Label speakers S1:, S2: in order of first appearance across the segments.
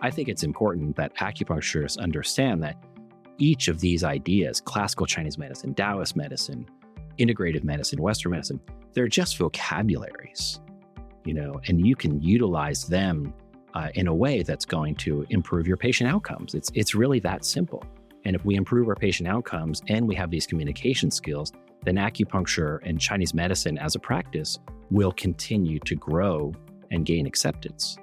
S1: I think it's important that acupuncturists understand that each of these ideas, classical Chinese medicine, Taoist medicine, integrative medicine, Western medicine, they're just vocabularies, and you can utilize them in a way that's going to improve your patient outcomes. It's really that simple. And if we improve our patient outcomes and we have these communication skills, then acupuncture and Chinese medicine as a practice will continue to grow and gain acceptance.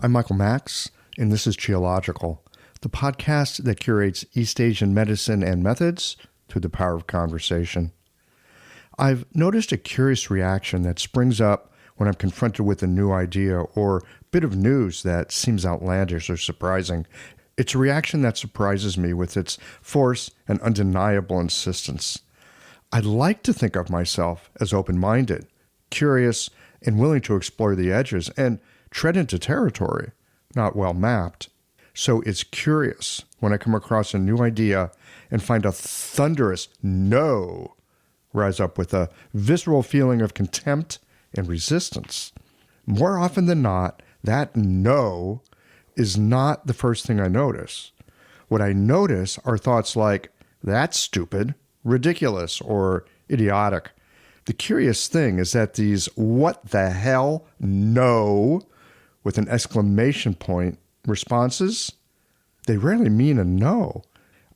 S2: I'm Michael Max, and this is Geological, the podcast that curates East Asian medicine and methods through the power of conversation. I've noticed a curious reaction that springs up when I'm confronted with a new idea or bit of news that seems outlandish or surprising. It's a reaction that surprises me with its force and undeniable insistence. I'd like to think of myself as open-minded, curious, and willing to explore the edges and tread into territory not well mapped. So it's curious when I come across a new idea and find a thunderous no rise up with a visceral feeling of contempt and resistance. More often than not, that no is not the first thing I notice. What I notice are thoughts like, that's stupid, ridiculous, or idiotic. The curious thing is that these what the hell no with an exclamation point responses, they rarely mean a no.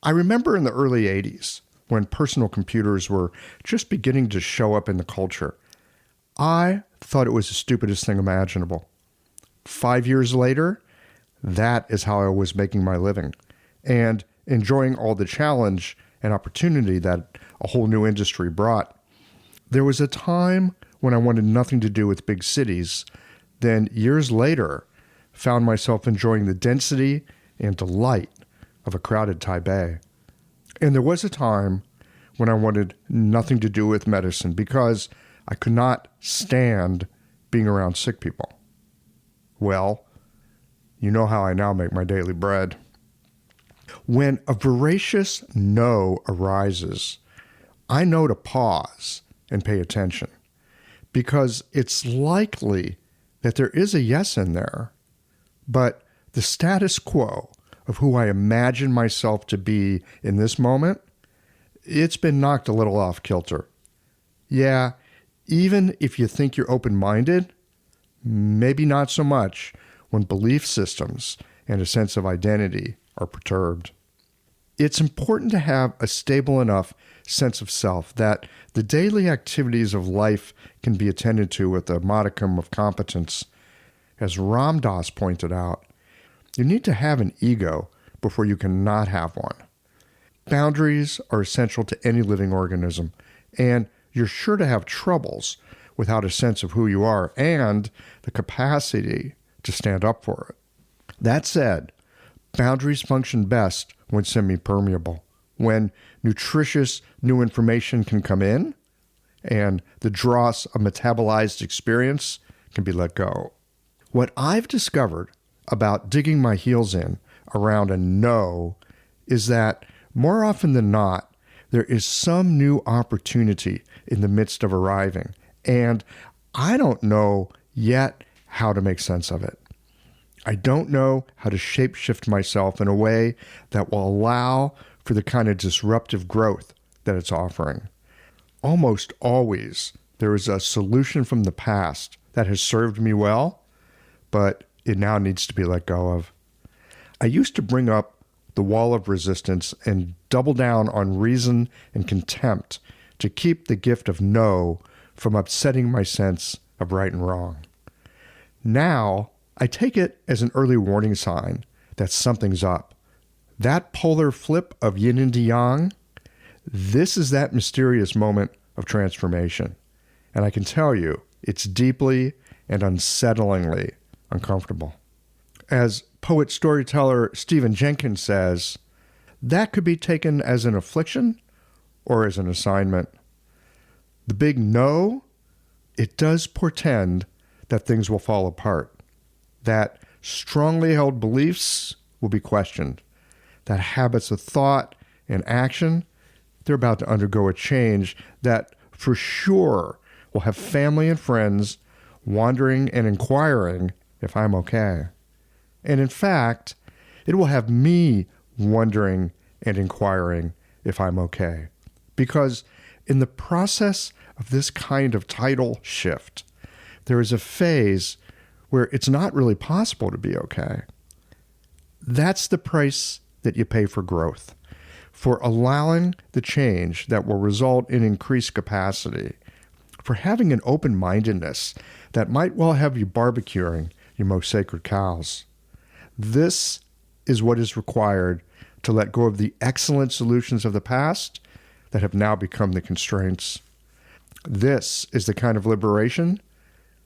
S2: I remember in the early 80s when personal computers were just beginning to show up in the culture. I thought it was the stupidest thing imaginable. 5 years later, that is how I was making my living and enjoying all the challenge and opportunity that a whole new industry brought. There was a time when I wanted nothing to do with big cities, then years later found myself enjoying the density and delight of a crowded Taipei. And there was a time when I wanted nothing to do with medicine because I could not stand being around sick people. Well, you know how I now make my daily bread. When a voracious no arises, I know to pause and pay attention because it's likely that there is a yes in there, but the status quo of who I imagine myself to be in this moment, it's been knocked a little off kilter. Yeah, even if you think you're open-minded, maybe not so much when belief systems and a sense of identity are perturbed. It's important to have a stable enough sense of self that the daily activities of life can be attended to with a modicum of competence. As Ram Dass pointed out, you need to have an ego before you can not have one. Boundaries are essential to any living organism, and you're sure to have troubles without a sense of who you are and the capacity to stand up for it. That said, boundaries function best when semi-permeable, when nutritious new information can come in and the dross of metabolized experience can be let go. What I've discovered about digging my heels in around a no is that more often than not, there is some new opportunity in the midst of arriving, and I don't know yet how to make sense of it. I don't know how to shape-shift myself in a way that will allow for the kind of disruptive growth that it's offering. Almost always, there is a solution from the past that has served me well, but it now needs to be let go of. I used to bring up the wall of resistance and double down on reason and contempt to keep the gift of no from upsetting my sense of right and wrong. Now, I take it as an early warning sign that something's up. That polar flip of yin and yang, this is that mysterious moment of transformation. And I can tell you, it's deeply and unsettlingly uncomfortable. As poet-storyteller Stephen Jenkins says, that could be taken as an affliction or as an assignment. The big no, it does portend that things will fall apart, that strongly held beliefs will be questioned, that habits of thought and action, they're about to undergo a change that for sure will have family and friends wondering and inquiring if I'm okay. And in fact, it will have me wondering and inquiring if I'm okay. Because in the process of this kind of tidal shift, there is a phase where it's not really possible to be okay. That's the price that you pay for growth, for allowing the change that will result in increased capacity, for having an open-mindedness that might well have you barbecuing your most sacred cows. This is what is required to let go of the excellent solutions of the past that have now become the constraints. This is the kind of liberation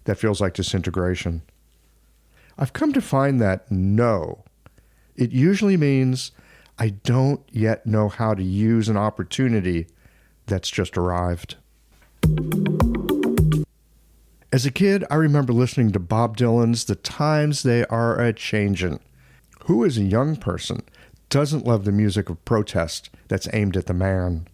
S2: that feels like disintegration. I've come to find that no, it usually means I don't yet know how to use an opportunity that's just arrived. As a kid, I remember listening to Bob Dylan's The Times They Are A-Changin'. Who as a young person doesn't love the music of protest that's aimed at the man?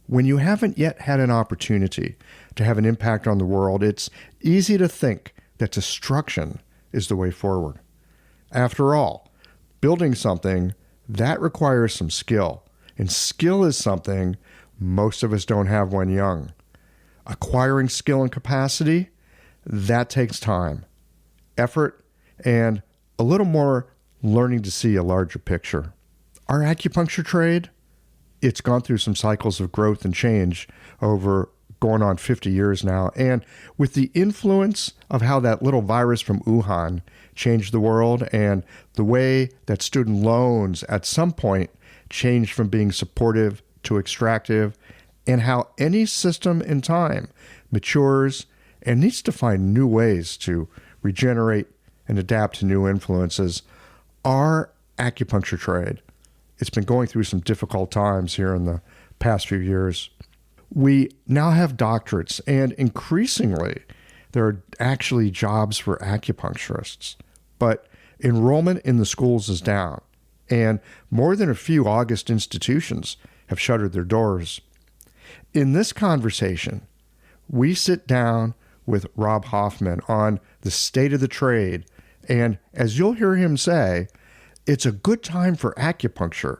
S2: When you haven't yet had an opportunity to have an impact on the world, it's easy to think that destruction is the way forward. After all, building something, that requires some skill, and skill is something most of us don't have when young. Acquiring skill and capacity, that takes time, effort, and a little more learning to see a larger picture. Our acupuncture trade, it's gone through some cycles of growth and change over going on 50 years now. And with the influence of how that little virus from Wuhan changed the world and the way that student loans at some point changed from being supportive to extractive, and how any system in time matures and needs to find new ways to regenerate and adapt to new influences, our acupuncture trade, it's been going through some difficult times here in the past few years. We now have doctorates, and increasingly, there are actually jobs for acupuncturists. But enrollment in the schools is down, and more than a few August institutions have shuttered their doors. In this conversation, we sit down with Rob Hoffman on the state of the trade, and as you'll hear him say, it's a good time for acupuncture,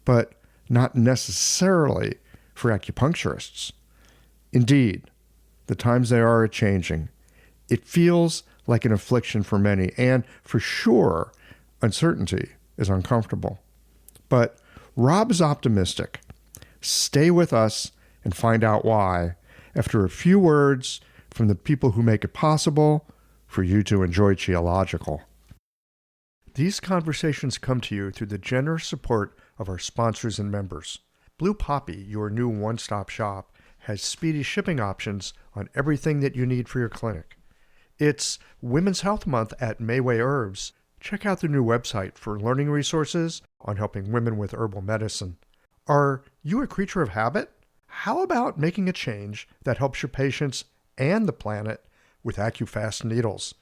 S2: but not necessarily for acupuncturists. Indeed, the times they are changing. It feels like an affliction for many, and for sure, uncertainty is uncomfortable. But Rob is optimistic. Stay with us and find out why after a few words from the people who make it possible for you to enjoy Qiological. These conversations come to you through the generous support of our sponsors and members. Blue Poppy, your new one-stop shop, has speedy shipping options on everything that you need for your clinic. It's Women's Health Month at Mayway Herbs. Check out their new website for learning resources on helping women with herbal medicine. Are you a creature of habit? How about making a change that helps your patients and the planet with AccuFast needles?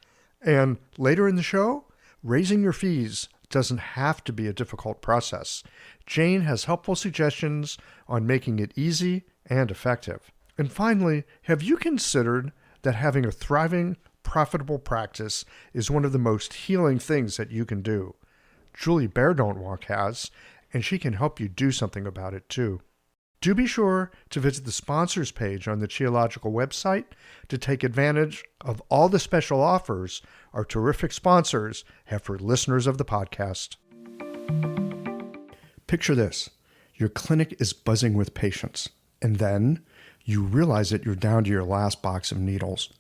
S2: And later in the show, raising your fees doesn't have to be a difficult process. Jane has helpful suggestions on making it easy and effective. And finally, have you considered that having a thriving, profitable practice is one of the most healing things that you can do? Julie Bear Don't Walk has, and she can help you do something about it too. Do be sure to visit the sponsors page on the Qiological website to take advantage of all the special offers our terrific sponsors have for listeners of the podcast. Picture this. Your clinic is buzzing with patients, and then you realize that you're down to your last box of needles.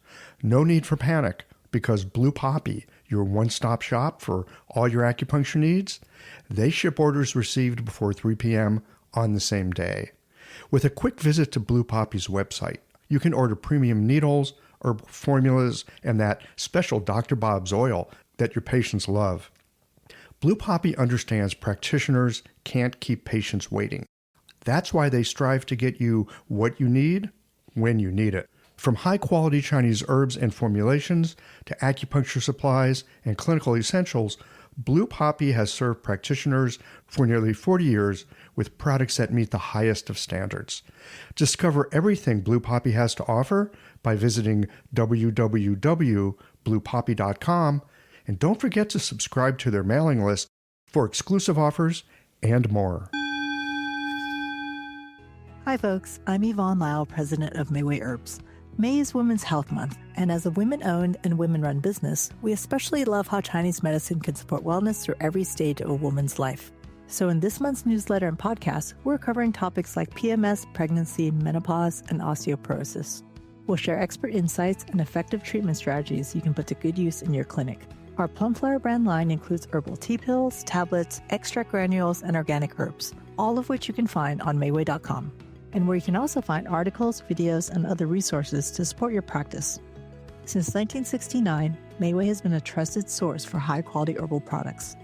S2: No need for panic, because Blue Poppy, your one-stop shop for all your acupuncture needs, they ship orders received before 3 p.m. on the same day. With a quick visit to Blue Poppy's website, you can order premium needles, herbal formulas, and that special Dr. Bob's oil that your patients love. Blue Poppy understands practitioners can't keep patients waiting. That's why they strive to get you what you need when you need it. From high-quality Chinese herbs and formulations to acupuncture supplies and clinical essentials, Blue Poppy has served practitioners for nearly 40 years with products that meet the highest of standards. Discover everything Blue Poppy has to offer by visiting www.bluepoppy.com, and don't forget to subscribe to their mailing list for exclusive offers and more.
S3: Hi folks, I'm Yvonne Lyle, president of Mayway Herbs. May is Women's Health Month, and as a women-owned and women-run business, we especially love how Chinese medicine can support wellness through every stage of a woman's life. So in this month's newsletter and podcast, we're covering topics like PMS, pregnancy, menopause, and osteoporosis. We'll share expert insights and effective treatment strategies you can put to good use in your clinic. Our Plumflower brand line includes herbal tea pills, tablets, extract granules, and organic herbs, all of which you can find on Mayway.com, and where you can also find articles, videos, and other resources to support your practice. Since 1969, Mayway has been a trusted source for high-quality herbal products.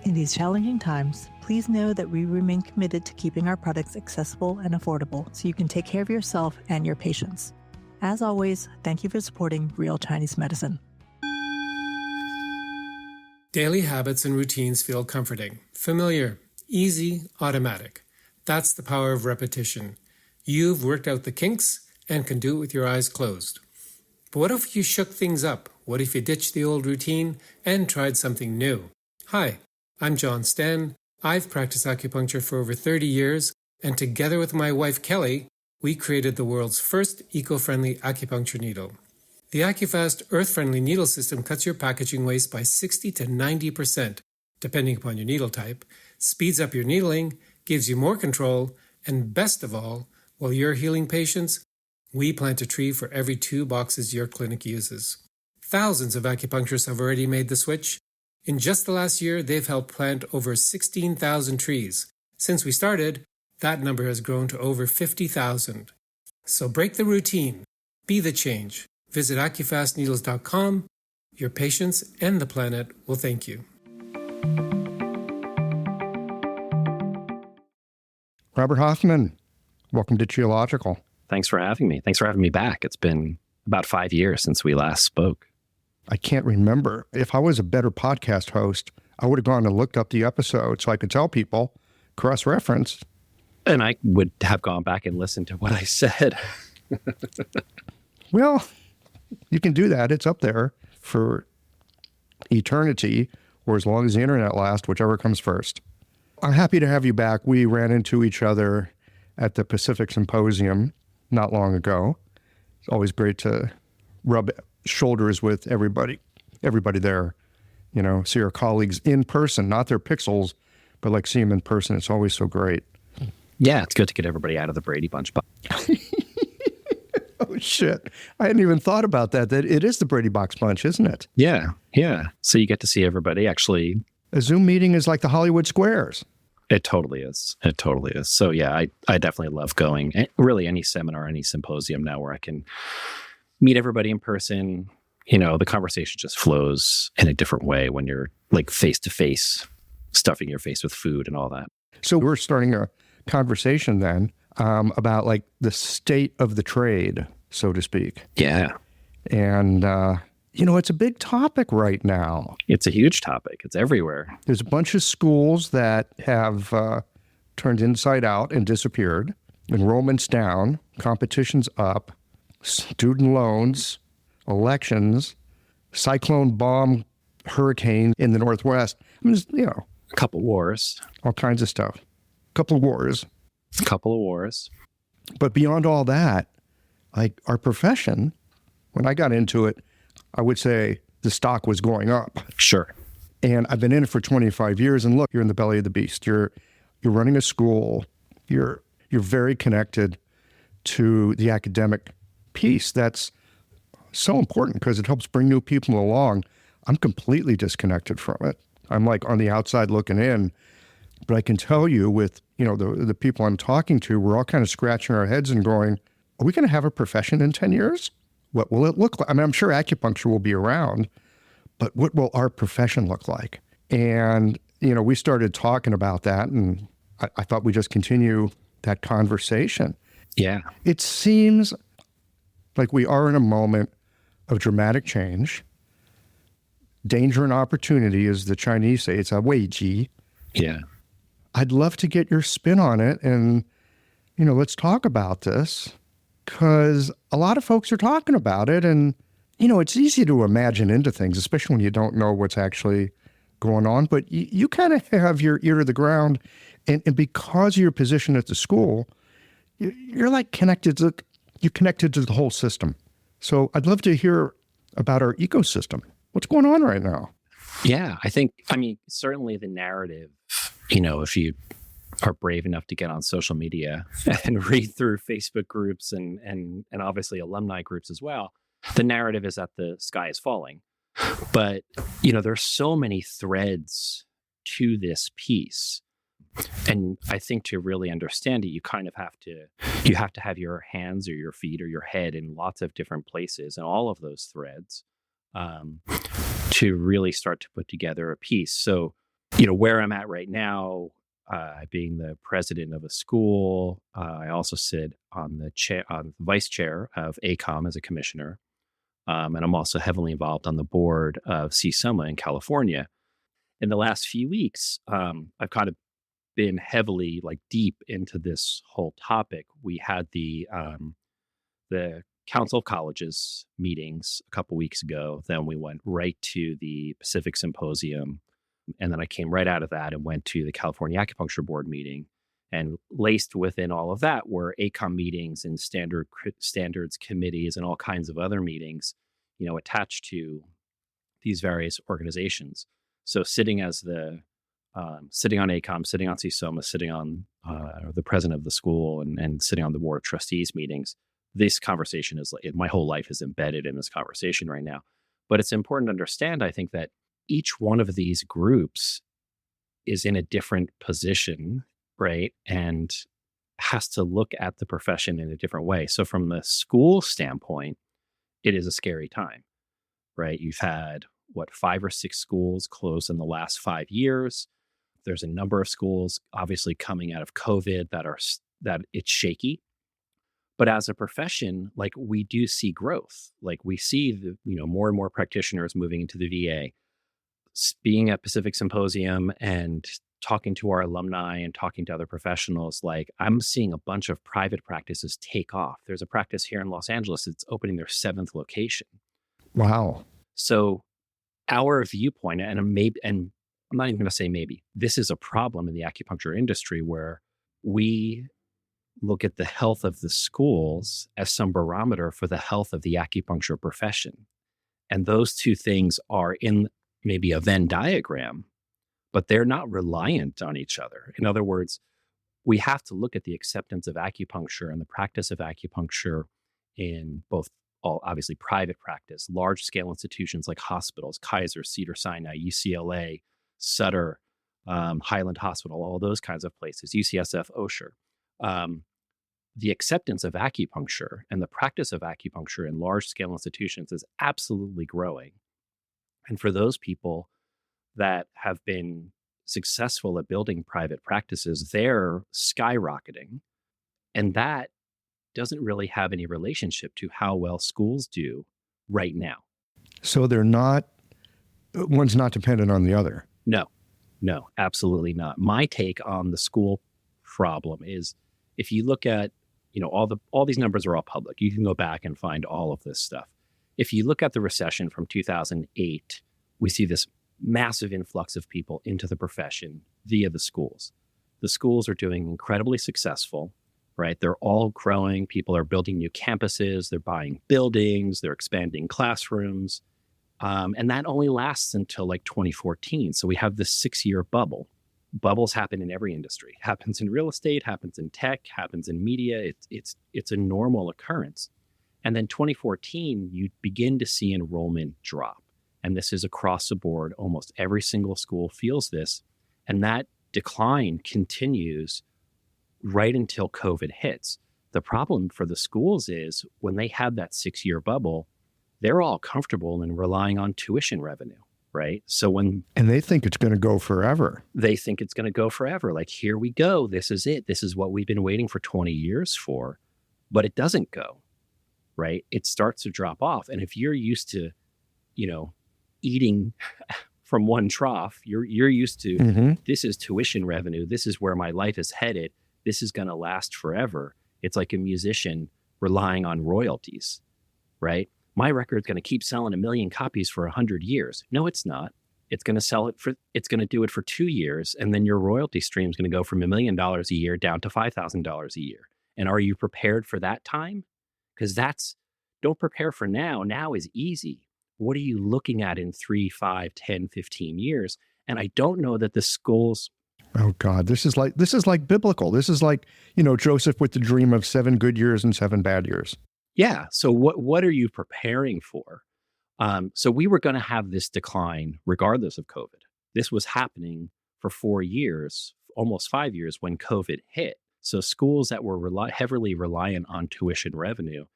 S3: In these challenging times, please know that we remain committed to keeping our products accessible and affordable so you can take care of yourself and your patients. As always, thank you for supporting Real Chinese Medicine.
S4: Daily habits and routines feel comforting, familiar, easy, automatic. That's the power of repetition. You've worked out the kinks and can do it with your eyes closed. But what if you shook things up? What if you ditched the old routine and tried something new? Hi, I'm John Sten. I've practiced acupuncture for over 30 years, and together with my wife Kelly, we created the world's first eco-friendly acupuncture needle. The AccuFast earth-friendly needle system cuts your packaging waste by 60 to 90%, depending upon your needle type, speeds up your needling, gives you more control, and best of all, while you're healing patients, we plant a tree for every 2 boxes your clinic uses. Thousands of acupuncturists have already made the switch. In just the last year, they've helped plant over 16,000 trees. Since we started, that number has grown to over 50,000. So break the routine. Be the change. Visit AccuFastNeedles.com. Your patients and the planet will thank you.
S2: Robert Hoffman, welcome to Geological.
S1: Thanks for having me. Thanks for having me back. It's been about 5 years since we last spoke.
S2: I can't remember. If I was a better podcast host, I would have gone and looked up the episode so I could tell people, cross-reference.
S1: And I would have gone back and listened to what I said.
S2: Well, you can do that. It's up there for eternity, or as long as the internet lasts, whichever comes first. I'm happy to have you back. We ran into each other at the Pacific Symposium not long ago. It's always great to rub shoulders with everybody there, you know, see our colleagues in person, not their pixels, but like see them in person. It's always so great.
S1: Yeah, it's good to get everybody out of the Brady Bunch.
S2: Oh, shit. I hadn't even thought about that it is the Brady Box Bunch, isn't it?
S1: Yeah. So you get to see everybody. Actually,
S2: a Zoom meeting is like the Hollywood Squares.
S1: It totally is. So yeah, I definitely love going. Really, any seminar, any symposium now where I can meet everybody in person. You know, the conversation just flows in a different way when you're like face to face, stuffing your face with food and all that.
S2: So we're starting a conversation then about like the state of the trade, so to speak.
S1: Yeah.
S2: And, you know, it's a big topic right now.
S1: It's a huge topic. It's everywhere.
S2: There's a bunch of schools that have turned inside out and disappeared. Enrollment's down, competition's up, student loans, elections, cyclone bomb, hurricane in the Northwest. I mean, you know.
S1: A couple wars.
S2: All kinds of stuff. Couple of wars. But beyond all that, like our profession, when I got into it, I would say the stock was going up.
S1: Sure.
S2: And I've been in it for 25 years. And look, you're in the belly of the beast. You're running a school. You're very connected to the academic piece. That's so important because it helps bring new people along. I'm completely disconnected from it. I'm like on the outside looking in. But I can tell you with, you know, the people I'm talking to, we're all kind of scratching our heads and going, are we going to have a profession in 10 years? What will it look like? I mean, I'm sure acupuncture will be around, but what will our profession look like? And, you know, we started talking about that, and I thought we'd just continue that conversation.
S1: Yeah.
S2: It seems like we are in a moment of dramatic change. danger and opportunity, as the Chinese say. It's a weiji.
S1: Yeah.
S2: I'd love to get your spin on it. And, let's talk about this, because a lot of folks are talking about it. And, it's easy to imagine into things, especially when you don't know what's actually going on. But you kind of have your ear to the ground. And because of your position at the school, you're like connected to the whole system. So I'd love to hear about our ecosystem. What's going on right now?
S1: Yeah, certainly the narrative, if you are brave enough to get on social media and read through Facebook groups and obviously alumni groups as well, the narrative is that the sky is falling. But, there's so many threads to this piece. And I think to really understand it, you kind of have to have your hands or your feet or your head in lots of different places and all of those threads to really start to put together a piece. So, where I'm at right now, being the president of a school, I also sit on the vice chair of ACOM as a commissioner. And I'm also heavily involved on the board of CSOMA in California. In the last few weeks, I've kind of been heavily deep into this whole topic. We had the Council of Colleges meetings a couple weeks ago. Then we went right to the Pacific Symposium. And then I came right out of that and went to the California Acupuncture Board meeting. And laced within all of that were ACOM meetings and standards committees and all kinds of other meetings, attached to these various organizations. So sitting on ACOM, sitting on CSOMA, sitting on the president of the school and sitting on the board of trustees meetings, this conversation my whole life is embedded in this conversation right now. But it's important to understand, I think, that each one of these groups is in a different position, right? And has to look at the profession in a different way. So from the school standpoint, it is a scary time, right? You've had 5 or 6 schools closed in the last 5 years. There's a number of schools obviously coming out of COVID that it's shaky. But as a profession, we do see growth. We see more and more practitioners moving into the VA. Being at Pacific Symposium and talking to our alumni and talking to other professionals, I'm seeing a bunch of private practices take off. There's a practice here in Los Angeles that's opening their 7th location.
S2: Wow.
S1: So our viewpoint, and I'm not even going to say maybe, this is a problem in the acupuncture industry where we look at the health of the schools as some barometer for the health of the acupuncture profession. And those two things are in maybe a Venn diagram, but they're not reliant on each other. In other words, we have to look at the acceptance of acupuncture and the practice of acupuncture in both obviously private practice, large scale institutions like hospitals, Kaiser, Cedars-Sinai, UCLA, Sutter, Highland Hospital, all those kinds of places, UCSF, Osher. The acceptance of acupuncture and the practice of acupuncture in large scale institutions is absolutely growing. And for those people that have been successful at building private practices, they're skyrocketing. And that doesn't really have any relationship to how well schools do right now.
S2: So one's not dependent on the other.
S1: No, absolutely not. My take on the school problem is, if you look at, all these numbers are all public. You can go back and find all of this stuff. If you look at the recession from 2008, we see this massive influx of people into the profession via the schools. The schools are doing incredibly successful, right? They're all growing. People are building new campuses. They're buying buildings. They're expanding classrooms. And that only lasts until 2014. So we have this 6-year bubble. Bubbles happen in every industry. Happens in real estate, happens in tech, happens in media. It's a normal occurrence. And then 2014, you begin to see enrollment drop. And this is across the board. Almost every single school feels this. And that decline continues right until COVID hits. The problem for the schools is when they have that 6-year bubble, they're all comfortable in relying on tuition revenue, right? And
S2: they think it's going to go forever.
S1: They think it's going to go forever. Here we go. This is it. This is what we've been waiting for 20 years for. But it doesn't go, right? It starts to drop off. And if you're used to, eating from one trough. You're used to, this is tuition revenue. This is where my life is headed. This is going to last forever. It's like a musician relying on royalties, right? My record's going to keep selling 1 million copies for 100 years. No, it's not. It's going to do it for 2 years. And then your royalty stream is going to go from $1 million a year down to $5,000 a year. And are you prepared for that time? Because don't prepare for now. Now is easy. What are you looking at in 3, 5, 10, 15 years? And I don't know that the schools.
S2: Oh God, this is like biblical. This is like, Joseph with the dream of 7 good years and 7 bad years.
S1: Yeah. So what are you preparing for? So we were going to have this decline regardless of COVID. This was happening for 4 years, almost 5 years when COVID hit. So schools that were heavily reliant on tuition revenue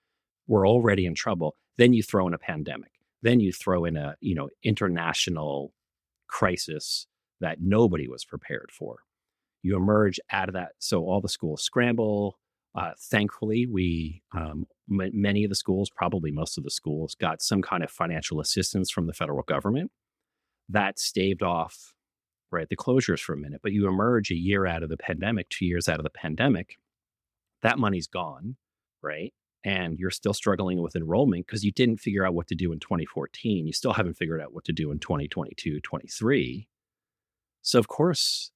S1: were already in trouble. Then you throw in a pandemic. Then you throw in a, international crisis that nobody was prepared for. You emerge out of that. So all the schools scramble. Thankfully, many of the schools, probably most of the schools, got some kind of financial assistance from the federal government. That staved off, right, the closures for a minute. But you emerge a year out of the pandemic, 2 years out of the pandemic, that money's gone, right? And you're still struggling with enrollment because you didn't figure out what to do in 2014. You still haven't figured out what to do in 2022, 23. So of course,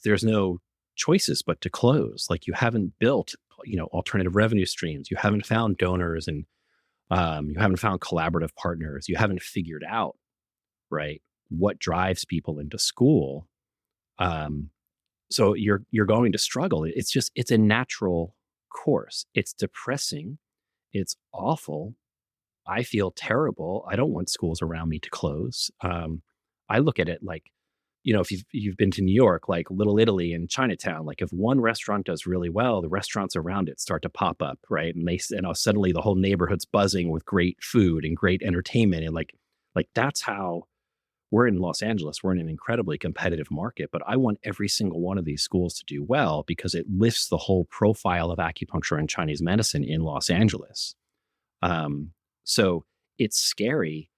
S1: there's no choices but to close. Like you haven't built, alternative revenue streams. You haven't found donors and you haven't found collaborative partners. You haven't figured out, right, what drives people into school. So you're going to struggle. It's a natural course. It's depressing. It's awful. I feel terrible. I don't want schools around me to close. I look at it like, if you've been to New York, like Little Italy and Chinatown, like if one restaurant does really well, the restaurants around it start to pop up, right? And suddenly the whole neighborhood's buzzing with great food and great entertainment. And like that's how we're in Los Angeles. We're in an incredibly competitive market, but I want every single one of these schools to do well because it lifts the whole profile of acupuncture and Chinese medicine in Los Angeles. So it's scary,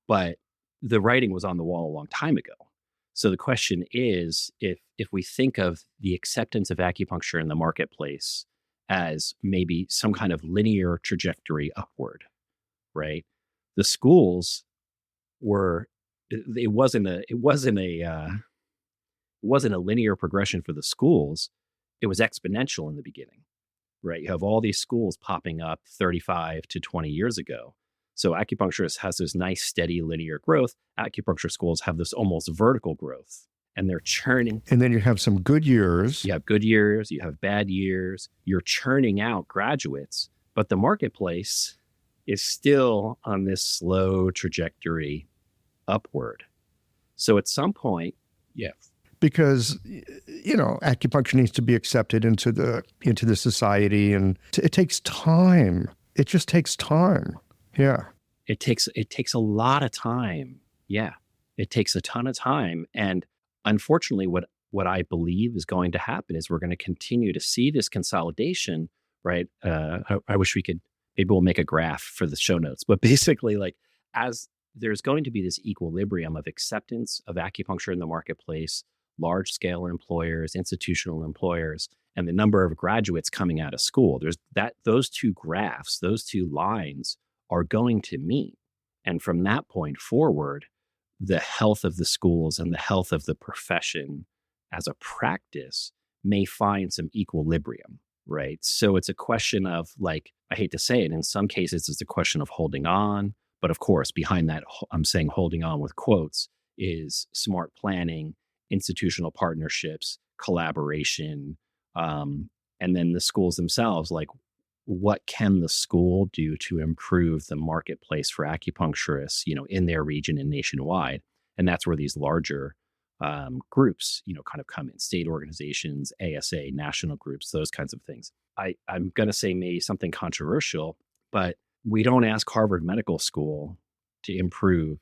S1: but the writing was on the wall a long time ago. So the question is, if we think of the acceptance of acupuncture in the marketplace as maybe some kind of linear trajectory upward, right? The schools it wasn't a linear progression for the schools. It was exponential in the beginning, right? You have all these schools popping up 35 to 20 years ago. So acupuncturist has this nice, steady, linear growth. Acupuncture schools have this almost vertical growth, and they're churning.
S2: And then you have some good years.
S1: You have good years. You have bad years. You're churning out graduates, but the marketplace is still on this slow trajectory upward. So at some point, yeah.
S2: Because, acupuncture needs to be accepted into the society, and it takes time. It just takes time. Yeah.
S1: It takes a lot of time. Yeah. It takes a ton of time. And unfortunately, what I believe is going to happen is we're going to continue to see this consolidation, right? I wish we could, maybe we'll make a graph for the show notes, but basically like as there's going to be this equilibrium of acceptance of acupuncture in the marketplace, large scale employers, institutional employers, and the number of graduates coming out of school. Those two graphs, those two lines are going to meet. And from that point forward, the health of the schools and the health of the profession as a practice may find some equilibrium, right? So it's a question of, like, I hate to say it, in some cases, it's a question of holding on. But of course, behind that, I'm saying holding on with quotes, is smart planning, institutional partnerships, collaboration, and then the schools themselves, like, what can the school do to improve the marketplace for acupuncturists, in their region and nationwide? And that's where these larger groups, kind of come in, state organizations, ASA, national groups, those kinds of things. I'm going to say maybe something controversial, but we don't ask Harvard Medical School to improve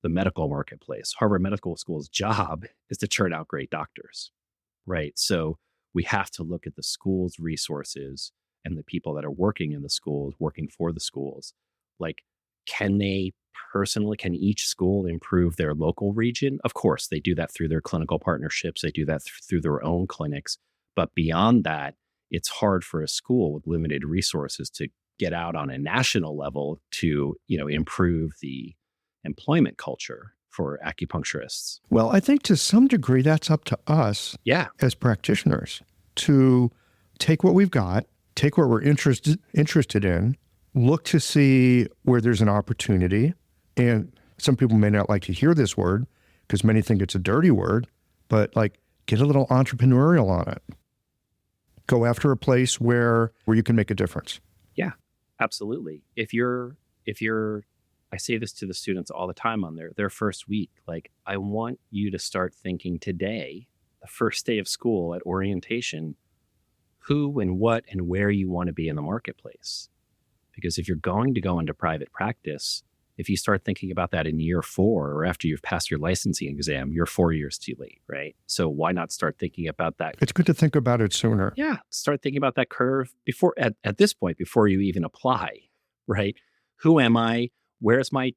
S1: the medical marketplace. Harvard Medical School's job is to churn out great doctors, right? So we have to look at the school's resources and the people that are working in the schools, working for the schools. Like, Can each school improve their local region? Of course, they do that through their clinical partnerships. They do that through their own clinics. But beyond that, it's hard for a school with limited resources to get out on a national level to, improve the employment culture for acupuncturists.
S2: Well, I think to some degree that's up to us as practitioners to take what we've got, take what we're interested in, look to see where there's an opportunity. And some people may not like to hear this word because many think it's a dirty word, but get a little entrepreneurial on it. Go after a place where you can make a difference.
S1: Yeah, absolutely. If you're, I say this to the students all the time on their first week, I want you to start thinking today, the first day of school at orientation, who and what and where you want to be in the marketplace. Because if you're going to go into private practice, if you start thinking about that in year 4 or after you've passed your licensing exam, you're 4 years too late, right? So why not start thinking about that?
S2: It's good to think about it sooner.
S1: Yeah, start thinking about that curve before at this point, before you even apply, right? Who am I? Where's my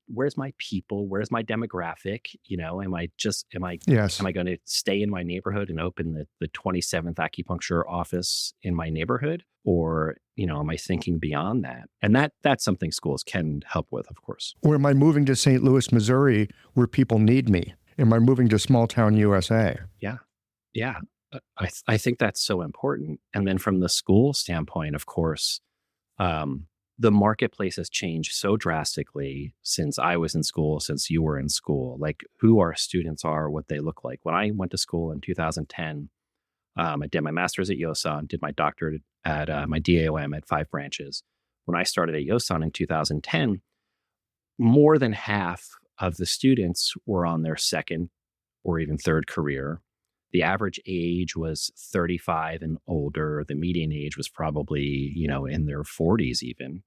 S1: people? Where's my demographic? Am I going to stay in my neighborhood and open the 27th acupuncture office in my neighborhood? Or, am I thinking beyond that? And that's something schools can help with, of course.
S2: Or am I moving to St. Louis, Missouri, where people need me? Am I moving to small town USA?
S1: Yeah. Yeah. I think that's so important. And then from the school standpoint, of course, the marketplace has changed so drastically since I was in school, since you were in school, who our students are, what they look like. When I went to school in 2010, I did my master's at Yosan, did my doctorate at my DAOM at 5 branches. When I started at Yosan in 2010, more than half of the students were on their second or even third career. The average age was 35 and older. The median age was probably, in their 40s even.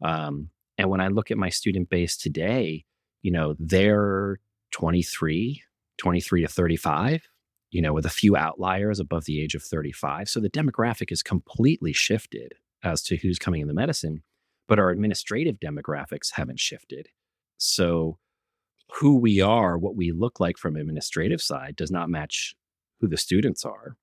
S1: And when I look at my student base today, they're 23 to 35, with a few outliers above the age of 35. So the demographic is completely shifted as to who's coming into medicine, but our administrative demographics haven't shifted. So who we are, what we look like from administrative side does not match who the students are.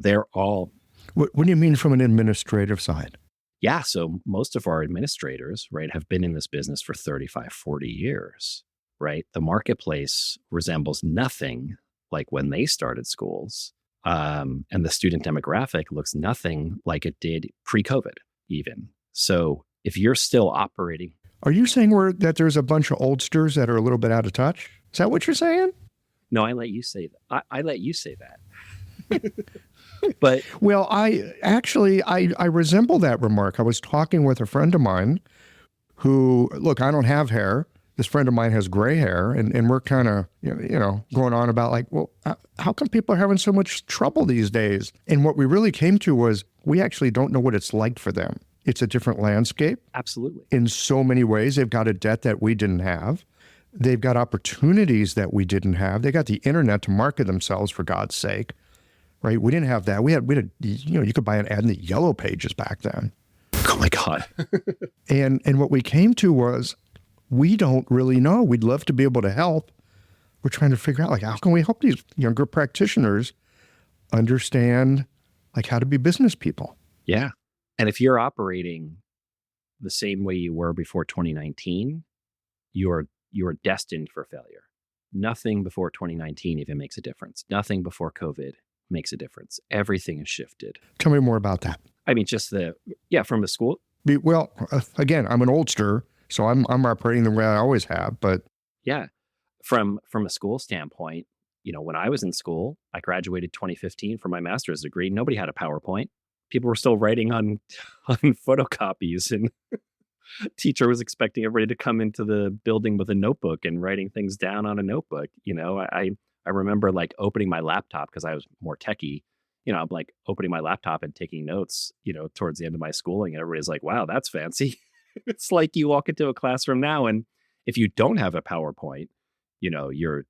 S1: They're all...
S2: What do you mean from an administrative side?
S1: Yeah, so most of our administrators, right, have been in this business for 35, 40 years, right? The marketplace resembles nothing like when they started schools. And the student demographic looks nothing like it did pre-COVID even. So if you're still operating...
S2: Are you saying that there's a bunch of oldsters that are a little bit out of touch? Is that what you're saying?
S1: No, I let you say that. I let you say that. But
S2: well, I resemble that remark. I was talking with a friend of mine who, look, I don't have hair. This friend of mine has gray hair, and we're kind of, going on about how come people are having so much trouble these days? And what we really came to was we actually don't know what it's like for them. It's a different landscape.
S1: Absolutely.
S2: In so many ways, they've got a debt that we didn't have. They've got opportunities that we didn't have. They got the internet to market themselves, for God's sake, right? We didn't have that. We had, you could buy an ad in the Yellow Pages back then.
S1: Oh my God.
S2: And what we came to was, we don't really know. We'd love to be able to help. We're trying to figure out, how can we help these younger practitioners understand, how to be business people?
S1: Yeah. And if you're operating the same way you were before 2019, you're destined for failure. Nothing before 2019 even makes a difference. Nothing before COVID makes a difference. Everything is shifted.
S2: Tell me more about that.
S1: I mean, from the school.
S2: Well, again, I'm an oldster, so I'm operating the way I always have, but.
S1: Yeah. From a school standpoint, when I was in school, I graduated 2015 from my master's degree. Nobody had a PowerPoint. People were still writing on photocopies, and teacher was expecting everybody to come into the building with a notebook and writing things down on a notebook. I remember opening my laptop because I was more techie. I'm opening my laptop and taking notes, towards the end of my schooling, and everybody's like, wow, that's fancy. It's like you walk into a classroom now, and if you don't have a PowerPoint, your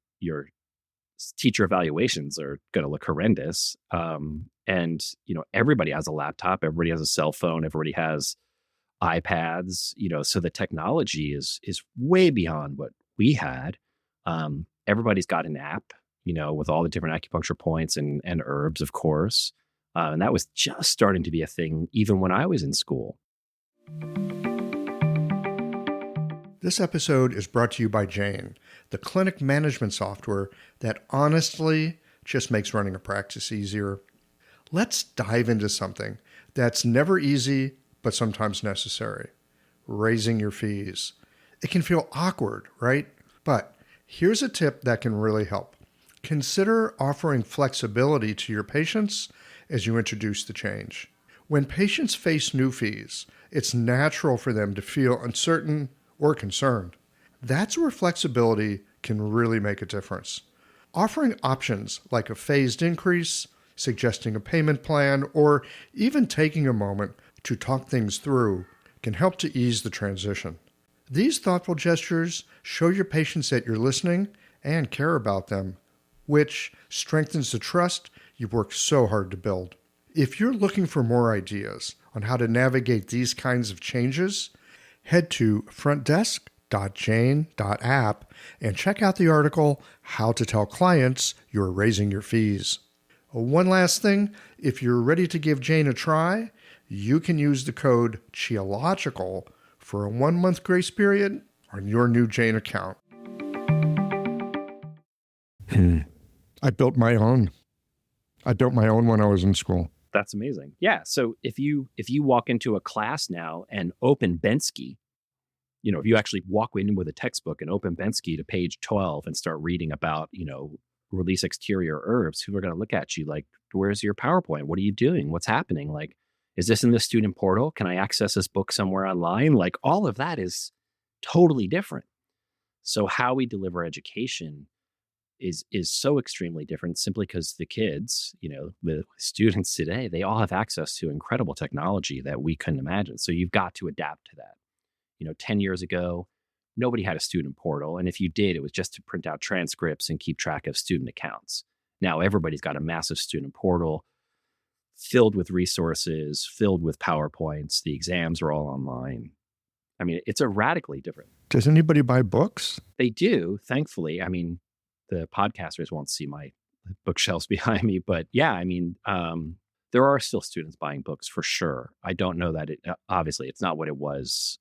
S1: teacher evaluations are going to look horrendous. And everybody has a laptop, everybody has a cell phone, everybody has iPads, so the technology is way beyond what we had. Everybody's got an app, with all the different acupuncture points and herbs, of course. And that was just starting to be a thing even when I was in school.
S2: This episode is brought to you by Jane, the clinic management software that honestly just makes running a practice easier. Let's dive into something that's never easy, but sometimes necessary: raising your fees. It can feel awkward, right? But here's a tip that can really help. Consider offering flexibility to your patients as you introduce the change. When patients face new fees, it's natural for them to feel uncertain or concerned. That's where flexibility can really make a difference. Offering options like a phased increase, suggesting a payment plan, or even taking a moment to talk things through can help to ease the transition. These thoughtful gestures show your patients that you're listening and care about them, which strengthens the trust you've worked so hard to build. If you're looking for more ideas on how to navigate these kinds of changes, head to frontdesk.jane.app and check out the article, How to Tell Clients You're Raising Your Fees. One last thing, if you're ready to give Jane a try, you can use the code CHEOLOGICAL for a 1-month grace period on your new Jane account. I built my own. When I was in school.
S1: That's amazing. Yeah. So if you walk into a class now and open Bensky, if you actually walk in with a textbook and open Bensky to page 12 and start reading about, release exterior herbs, people are going to look at you like, where's your PowerPoint? What are you doing? What's happening? Like, is this in the student portal? Can I access this book somewhere online? Like, all of that is totally different. So how we deliver education is so extremely different, simply because the kids, the students today, they all have access to incredible technology that we couldn't imagine. So you've got to adapt to that. 10 years ago, nobody had a student portal. And if you did, it was just to print out transcripts and keep track of student accounts. Now everybody's got a massive student portal filled with resources, filled with PowerPoints. The exams are all online. I mean, it's a radically different.
S2: Does anybody buy books?
S1: They do, thankfully. I mean, the podcasters won't see my bookshelves behind me, but yeah, there are still students buying books for sure. I don't know that obviously it's not what it was,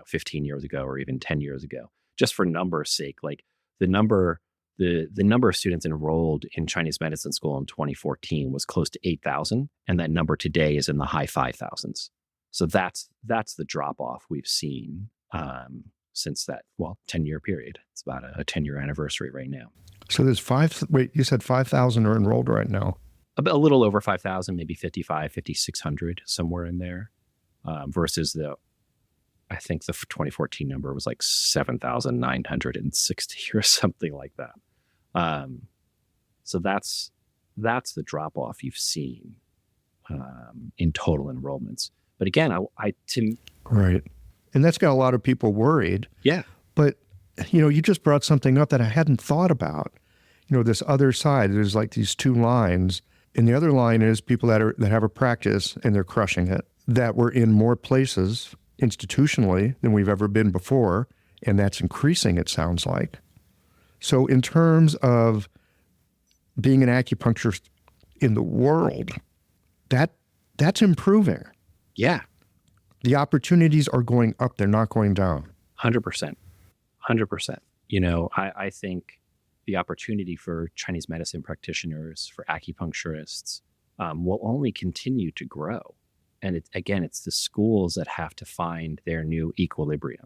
S1: 15 years ago or even 10 years ago. Just for numbers' sake, like the number of students enrolled in Chinese medicine school in 2014 was close to 8,000, and that number today is in the high 5,000s. So that's the drop off we've seen since that 10-year period. It's about a 10-year anniversary right now.
S2: So there's you said 5,000 are enrolled right now.
S1: A little over 5,000, maybe 5,600, somewhere in there, versus I think the 2014 number was like 7,960 or something like that. So that's the drop off you've seen in total enrollments. But again,
S2: right, and that's got a lot of people worried.
S1: Yeah,
S2: but you just brought something up that I hadn't thought about. This other side. There's like these two lines. And the other line is people that have a practice and they're crushing it, that we're in more places institutionally than we've ever been before, and that's increasing, it sounds like. So in terms of being an acupuncturist in the world, that's improving.
S1: Yeah.
S2: The opportunities are going up, they're not going down.
S1: 100%. 100%. I think the opportunity for Chinese medicine practitioners, for acupuncturists, will only continue to grow. And it's the schools that have to find their new equilibrium.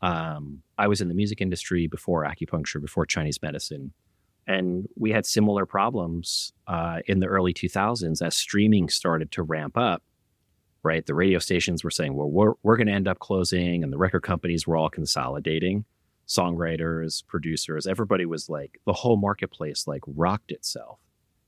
S1: I was in the music industry before acupuncture, before Chinese medicine, and we had similar problems in the early 2000s as streaming started to ramp up. Right, the radio stations were saying, "Well, we're going to end up closing," and the record companies were all consolidating. Songwriters, producers, everybody was like, the whole marketplace like rocked itself.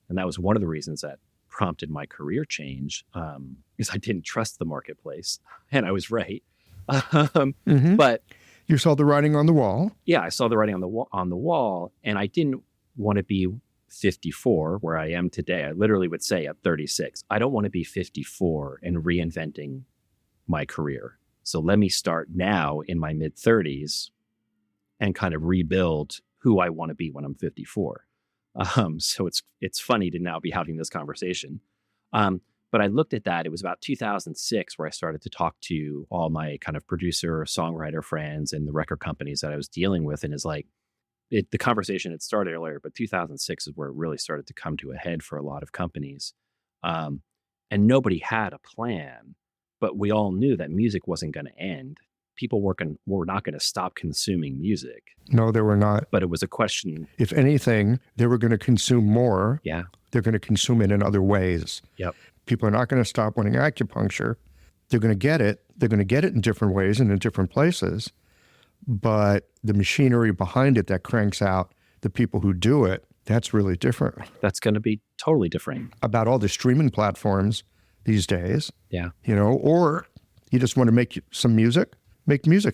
S1: And that was one of the reasons that prompted my career change, because I didn't trust the marketplace. And I was right. But
S2: you saw the writing on the wall.
S1: Yeah, I saw the writing on the wall. And I didn't want to be 54 where I am today. I literally would say at 36, I don't want to be 54 and reinventing my career. So let me start now in my mid 30s and kind of rebuild who I want to be when I'm 54. So it's funny to now be having this conversation. But I looked at that. It was about 2006 where I started to talk to all my kind of producer, songwriter friends and the record companies that I was dealing with. And it's like, the conversation had started earlier, but 2006 is where it really started to come to a head for a lot of companies. And nobody had a plan, but we all knew that music wasn't going to end. People were not going to stop consuming music.
S2: No, they were not.
S1: But it was a question.
S2: If anything, they were going to consume more.
S1: Yeah.
S2: They're going to consume it in other ways.
S1: Yep.
S2: People are not going to stop wanting acupuncture. They're going to get it. They're going to get it in different ways and in different places. But the machinery behind it that cranks out the people who do it, that's really different.
S1: That's going to be totally different.
S2: About all the streaming platforms these days.
S1: Yeah.
S2: Or you just want to make some music,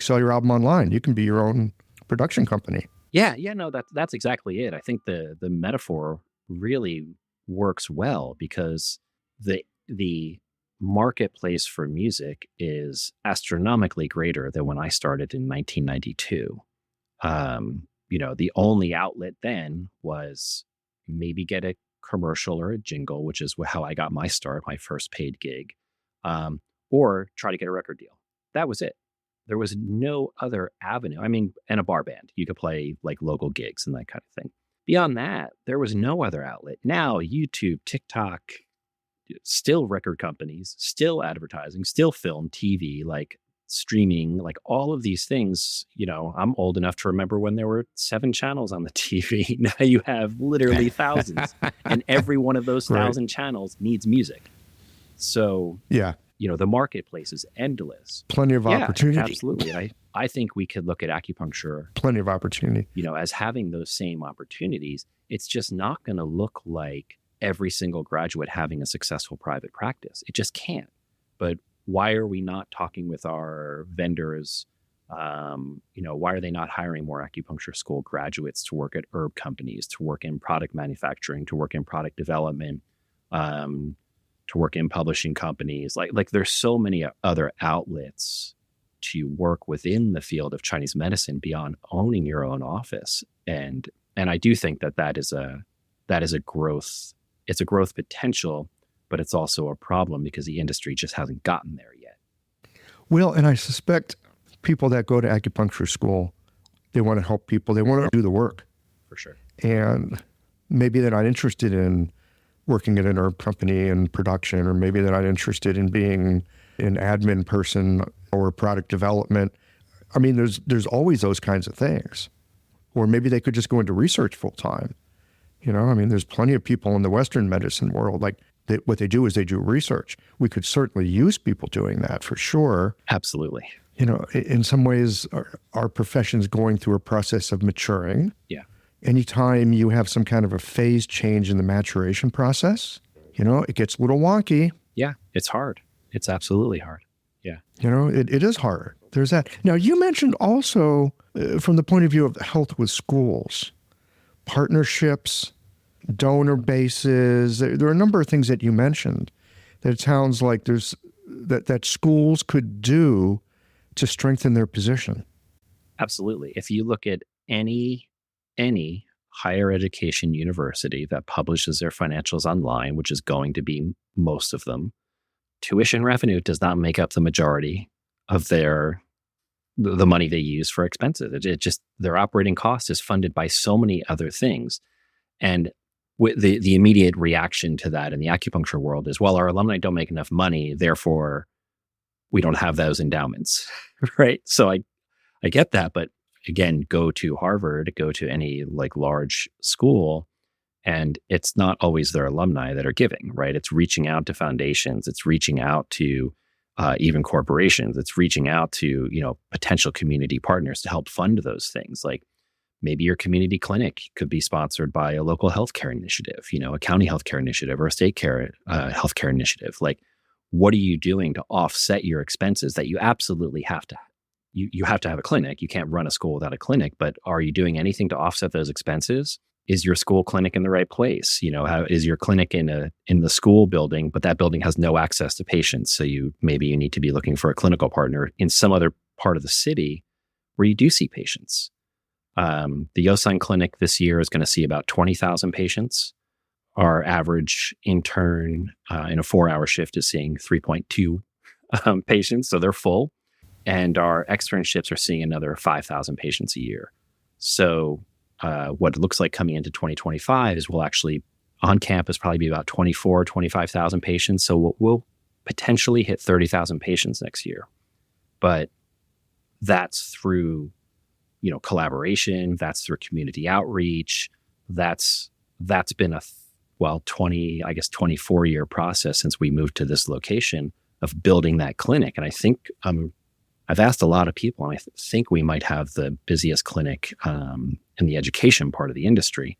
S2: sell your album online. You can be your own production company.
S1: Yeah. No, that's exactly it. I think the metaphor really works well because the marketplace for music is astronomically greater than when I started in 1992. The only outlet then was maybe get a commercial or a jingle, which is how I got my start, my first paid gig, or try to get a record deal. That was it. There was no other avenue. I mean, and a bar band. You could play like local gigs and that kind of thing. Beyond that, there was no other outlet. Now, YouTube, TikTok, still record companies, still advertising, still film, TV, like streaming, like all of these things. I'm old enough to remember when there were 7 channels on the TV. Now you have literally thousands, and every one of those 1,000 channels needs music. So,
S2: yeah,
S1: the marketplace is endless.
S2: Plenty of opportunity.
S1: Absolutely. I think we could look at acupuncture.
S2: Plenty of opportunity.
S1: As having those same opportunities. It's just not going to look like every single graduate having a successful private practice. It just can't. But why are we not talking with our vendors? Why are they not hiring more acupuncture school graduates to work at herb companies, to work in product manufacturing, to work in product development, to work in publishing companies? Like there's so many other outlets to work within the field of Chinese medicine beyond owning your own office. And I do think that is a growth. It's a growth potential, but it's also a problem because the industry just hasn't gotten there yet.
S2: Well, and I suspect people that go to acupuncture school, they want to help people. They want to do the work.
S1: For sure.
S2: And maybe they're not interested in working at an herb company in production, or maybe they're not interested in being an admin person or product development. I mean, there's always those kinds of things. Or maybe they could just go into research full time. There's plenty of people in the Western medicine world, what they do is they do research. We could certainly use people doing that for sure.
S1: Absolutely.
S2: In some ways, our profession's going through a process of maturing.
S1: Yeah.
S2: Anytime you have some kind of a phase change in the maturation process, it gets a little wonky.
S1: Yeah, it's hard. It's absolutely hard. Yeah.
S2: It is hard. There's that. Now, you mentioned also, from the point of view of health with schools, partnerships, donor bases. There are a number of things that you mentioned that it sounds like there's that schools could do to strengthen their position.
S1: Absolutely. If you look at any higher education university that publishes their financials online, which is going to be most of them, tuition revenue does not make up the majority of the money they use for expenses. It just, their operating cost is funded by so many other things. And with the immediate reaction to that in the acupuncture world is, well, our alumni don't make enough money, therefore we don't have those endowments, right? So I get that, but again, go to Harvard, go to any large school, and it's not always their alumni that are giving, right? It's reaching out to foundations, it's reaching out to even corporations, it's reaching out to potential community partners to help fund those things. Like maybe your community clinic could be sponsored by a local healthcare initiative, a county healthcare initiative or a state care healthcare initiative. Like, what are you doing to offset your expenses that you absolutely have to? You have to have a clinic. You can't run a school without a clinic, but are you doing anything to offset those expenses? is your school clinic in the right place? How is your clinic in the school building, but that building has no access to patients? So maybe you need to be looking for a clinical partner in some other part of the city where you do see patients. The Yosan Clinic this year is going to see about 20,000 patients. Our average intern in a 4-hour shift is seeing 3.2 patients, so they're full. And our externships are seeing another 5,000 patients a year. So what it looks like coming into 2025 is we'll actually, on campus, probably be about 25,000 patients. So we'll potentially hit 30,000 patients next year. But that's through, collaboration. That's through community outreach. That's been a 24-year process since we moved to this location of building that clinic. And I think I've asked a lot of people, and I think we might have the busiest clinic in the education part of the industry.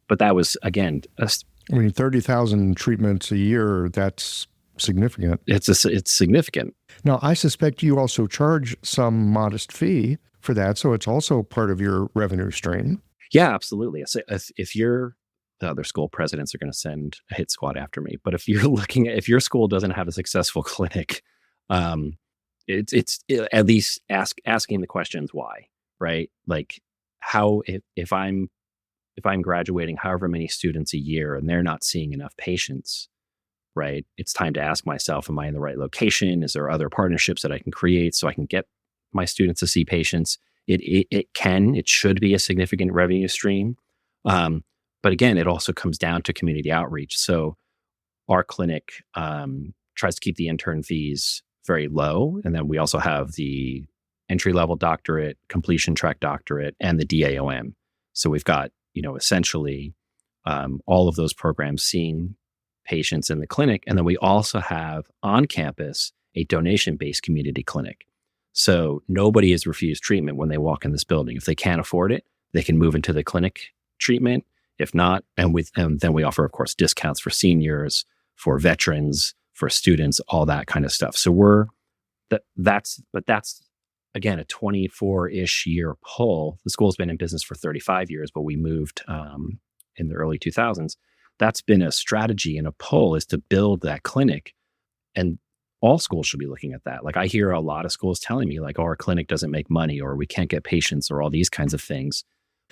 S1: But that was, again,
S2: 30,000 treatments a year, that's significant.
S1: It's significant.
S2: Now, I suspect you also charge some modest fee for that, so it's also part of your revenue stream.
S1: Yeah, absolutely. So if you're, the other school presidents are going to send a hit squad after me, but if if your school doesn't have a successful clinic, it's at least asking the questions why, right? Like how, if I'm graduating however many students a year and they're not seeing enough patients, right? It's time to ask myself, am I in the right location? Is there other partnerships that I can create so I can get my students to see patients? It should be a significant revenue stream. But again, it also comes down to community outreach. So our clinic tries to keep the intern fees very low. And then we also have the entry-level doctorate, completion track doctorate, and the DAOM. So we've got, essentially all of those programs seeing patients in the clinic. And then we also have on campus a donation-based community clinic. So nobody is refused treatment when they walk in this building. If they can't afford it, they can move into the clinic treatment. If not, and then we offer, of course, discounts for seniors, for veterans, for students, all that kind of stuff. So that's again, a 24-ish year pull. The school's been in business for 35 years, but we moved in the early 2000s. That's been a strategy and a pull, is to build that clinic. And all schools should be looking at that. Like I hear a lot of schools telling me like, oh, our clinic doesn't make money, or we can't get patients, or all these kinds of things.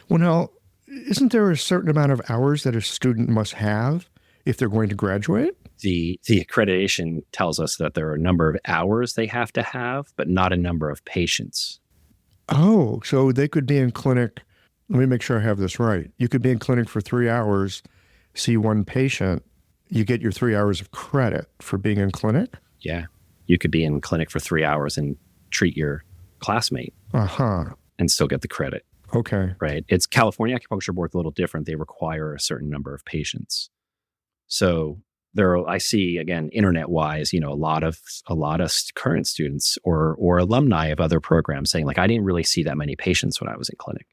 S2: Well, now, isn't there a certain amount of hours that a student must have if they're going to graduate?
S1: The accreditation tells us that there are a number of hours they have to have, but not a number of patients.
S2: Oh, so they could be in clinic. Let me make sure I have this right. You could be in clinic for 3 hours, see one patient. You get your 3 hours of credit for being in clinic?
S1: Yeah. You could be in clinic for 3 hours and treat your classmate and still get the credit.
S2: Okay.
S1: Right. It's California Acupuncture Board's a little different. They require a certain number of patients. So I see, again, internet-wise, a lot of current students or alumni of other programs saying, like, I didn't really see that many patients when I was in clinic.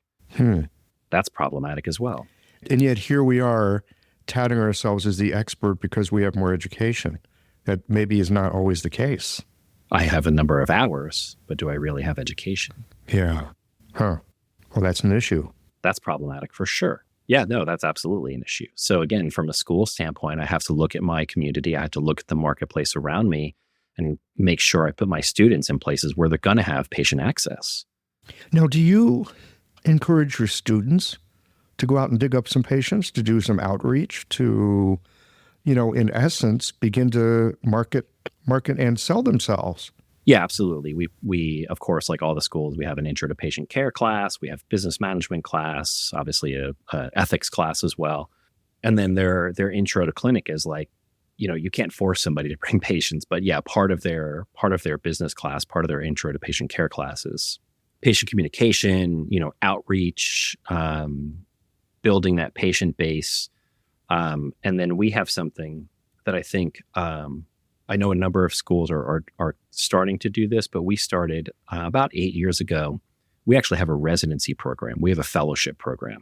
S1: That's problematic as well.
S2: And yet here we are touting ourselves as the expert because we have more education. That maybe is not always the case.
S1: I have a number of hours, but do I really have education?
S2: Yeah. Well, that's an issue.
S1: That's problematic for sure. Yeah, no, that's absolutely an issue. So again, from a school standpoint, I have to look at my community. I have to look at the marketplace around me and make sure I put my students in places where they're going to have patient access.
S2: Now, do you encourage your students to go out and dig up some patients, to do some outreach, to, in essence, begin to market and sell themselves?
S1: Yeah, absolutely. We of course, like all the schools, we have an intro to patient care class. We have business management class, obviously a ethics class as well. And then their intro to clinic is like, you can't force somebody to bring patients, but yeah, part of their business class, part of their intro to patient care classes, patient communication, outreach, building that patient base. And then we have something that I think, I know a number of schools are starting to do this, but we started about 8 years ago. We actually have a residency program. We have a fellowship program.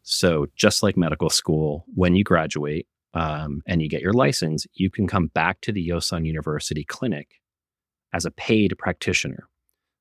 S1: So just like medical school, when you graduate and you get your license, you can come back to the Yosan University clinic as a paid practitioner.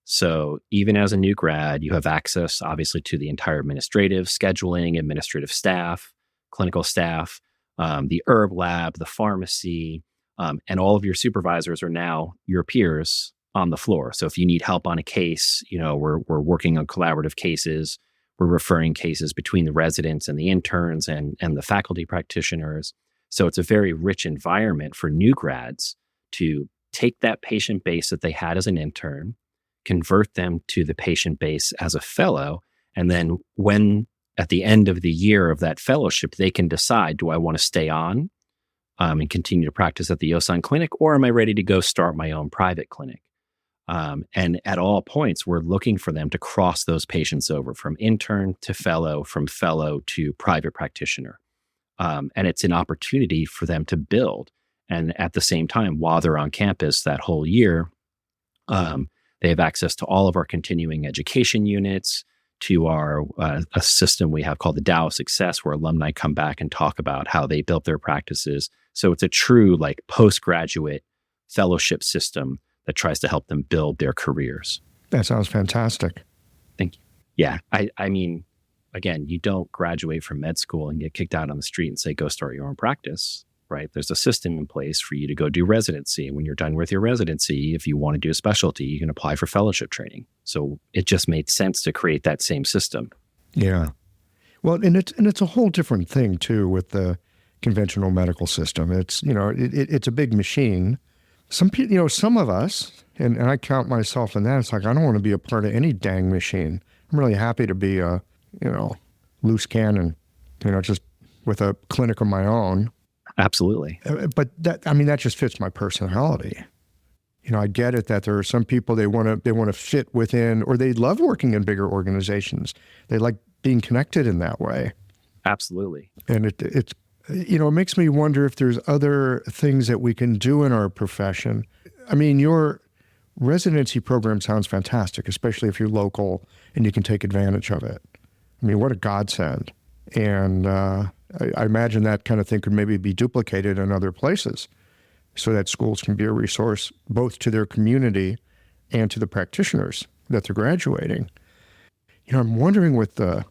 S1: So even as a new grad, you have access, obviously, to the entire administrative, scheduling, administrative staff, clinical staff, the herb lab, the pharmacy, and all of your supervisors are now your peers on the floor. So if you need help on a case, we're working on collaborative cases. We're referring cases between the residents and the interns and the faculty practitioners. So it's a very rich environment for new grads to take that patient base that they had as an intern, convert them to the patient base as a fellow, and then when at the end of the year of that fellowship, they can decide, do I want to stay on and continue to practice at the Yosan Clinic, or am I ready to go start my own private clinic? And at all points, we're looking for them to cross those patients over from intern to fellow, from fellow to private practitioner. And it's an opportunity for them to build. And at the same time, while they're on campus that whole year, they have access to all of our continuing education units, to our a system we have called the Tao of Success, where alumni come back and talk about how they built their practices. So it's a true postgraduate fellowship system that tries to help them build their careers.
S2: That sounds fantastic.
S1: Thank you. Yeah. I mean, again, you don't graduate from med school and get kicked out on the street and say, go start your own practice, right? There's a system in place for you to go do residency. And when you're done with your residency, if you want to do a specialty, you can apply for fellowship training. So it just made sense to create that same system.
S2: Yeah. Well, and it's a whole different thing too with the conventional medical system. It's, it's a big machine. Some people, some of us, and I count myself in that, it's like, I don't want to be a part of any dang machine. I'm really happy to be a, loose cannon, just with a clinic of my own.
S1: Absolutely.
S2: But that just fits my personality. I get it that there are some people they want to fit within, or they love working in bigger organizations. They like being connected in that way.
S1: Absolutely.
S2: And it makes me wonder if there's other things that we can do in our profession. I mean, your residency program sounds fantastic, especially if you're local and you can take advantage of it. I mean, what a godsend. And I imagine that kind of thing could maybe be duplicated in other places so that schools can be a resource both to their community and to the practitioners that they're graduating. I'm wondering with the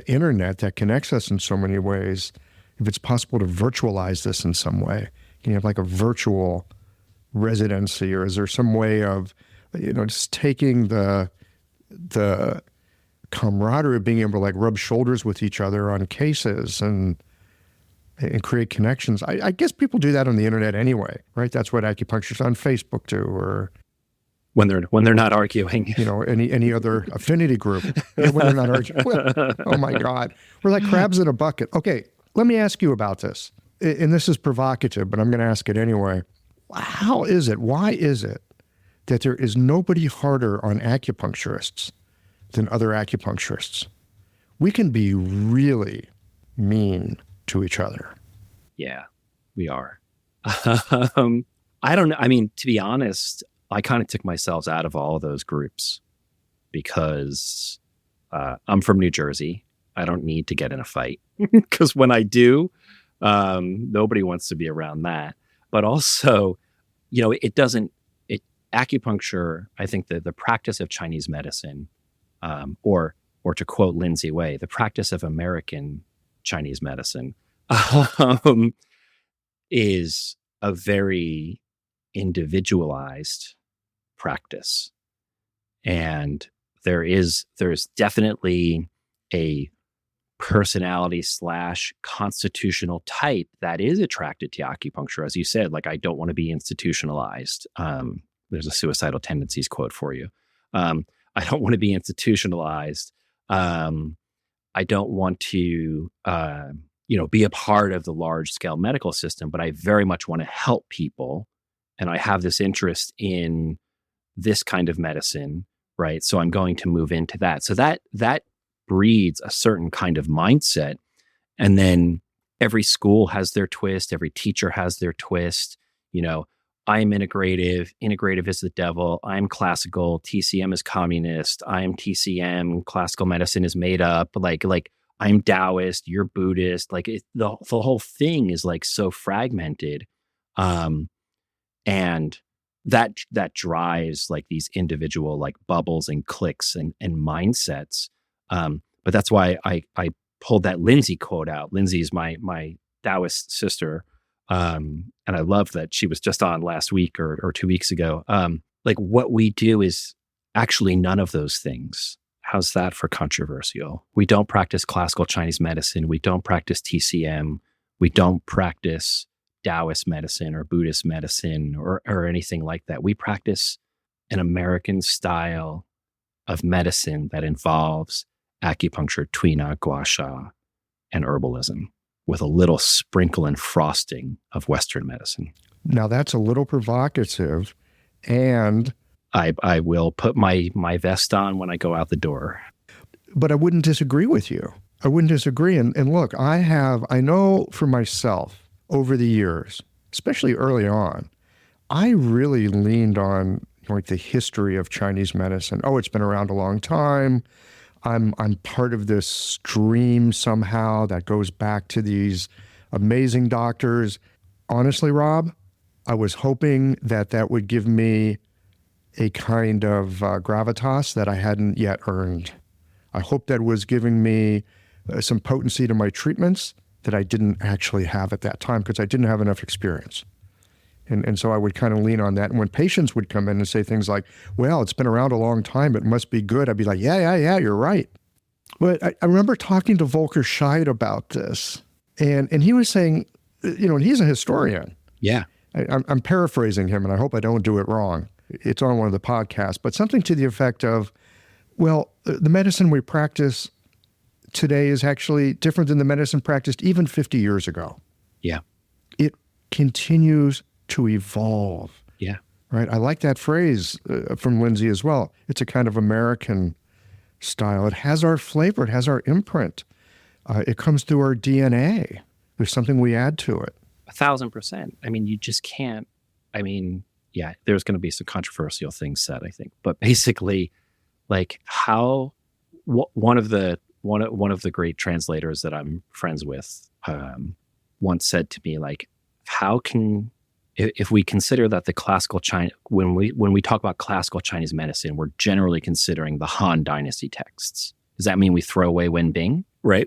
S2: internet that connects us in so many ways, if it's possible to virtualize this in some way. Can you have like a virtual residency, or is there some way of, just taking the camaraderie of being able to rub shoulders with each other on cases and create connections? I guess people do that on the internet anyway, right? That's what acupuncturists on Facebook do, or
S1: when they're not arguing,
S2: any other affinity group. When they're not arguing. Well, oh my God, we're like crabs in a bucket. Okay, let me ask you about this, and this is provocative, but I'm going to ask it anyway. Why is it that there is nobody harder on acupuncturists than other acupuncturists? We can be really mean to each other.
S1: Yeah, we are. I don't know. I mean, to be honest, I kind of took myself out of all of those groups because I'm from New Jersey. I don't need to get in a fight because when I do, nobody wants to be around that. But also, acupuncture, I think that the practice of Chinese medicine, or to quote Lindsay Way, the practice of American Chinese medicine, is a very individualized practice. And there's definitely a personality / constitutional type that is attracted to acupuncture. As you said, I don't want to be institutionalized. There's a suicidal tendencies quote for you. I don't want to be institutionalized. I don't want to, be a part of the large scale medical system, but I very much want to help people. And I have this interest in this kind of medicine, right? So I'm going to move into that. So that breeds a certain kind of mindset. And then every school has their twist. Every teacher has their twist. I'm integrative. Integrative is the devil. I'm classical. TCM is communist. I'm TCM. Classical medicine is made up. I'm Taoist. You're Buddhist. The whole thing is so fragmented. And that drives like these individual like bubbles and clicks and mindsets. But that's why I pulled that Lindsay quote out. Lindsay is my Taoist sister. And I love that she was just on last week or 2 weeks ago. Like what we do is actually none of those things. How's that for controversial? We don't practice classical Chinese medicine. We don't practice TCM. We don't practice Taoist medicine or Buddhist medicine or anything like that. We practice an American style of medicine that involves acupuncture, tuina, gua sha, and herbalism with a little sprinkle and frosting of Western medicine.
S2: Now that's a little provocative, and
S1: I will put my vest on when I go out the door.
S2: But I wouldn't disagree with you. I wouldn't disagree. And look, I know for myself over the years, especially early on, I really leaned on like the history of Chinese medicine. Oh, it's been around a long time. I'm part of this stream somehow that goes back to these amazing doctors. Honestly, Rob, I was hoping that would give me a kind of gravitas that I hadn't yet earned. I hope that was giving me some potency to my treatments that I didn't actually have at that time because I didn't have enough experience. And so I would kind of lean on that. And when patients would come in and say things like, well, it's been around a long time, it must be good, I'd be like, yeah, you're right. But I remember talking to Volker Scheid about this. And he was saying, and he's a historian.
S1: Yeah.
S2: I'm paraphrasing him, and I hope I don't do it wrong. It's on one of the podcasts, but something to the effect of, well, the medicine we practice today is actually different than the medicine practiced even 50 years ago.
S1: Yeah.
S2: It continues to evolve.
S1: Yeah.
S2: Right? I like that phrase from Lindsay as well. It's a kind of American style. It has our flavor. It has our imprint. It comes through our DNA. There's something we add to it.
S1: 1,000%. I mean, you just can't. I mean, yeah, there's going to be some controversial things said, I think. But basically, like one of the great translators that I'm friends with once said to me, like, how can, if we consider that the classical China, when we talk about classical Chinese medicine, we're generally considering the Han Dynasty texts. Does that mean we throw away Wenbing? Right.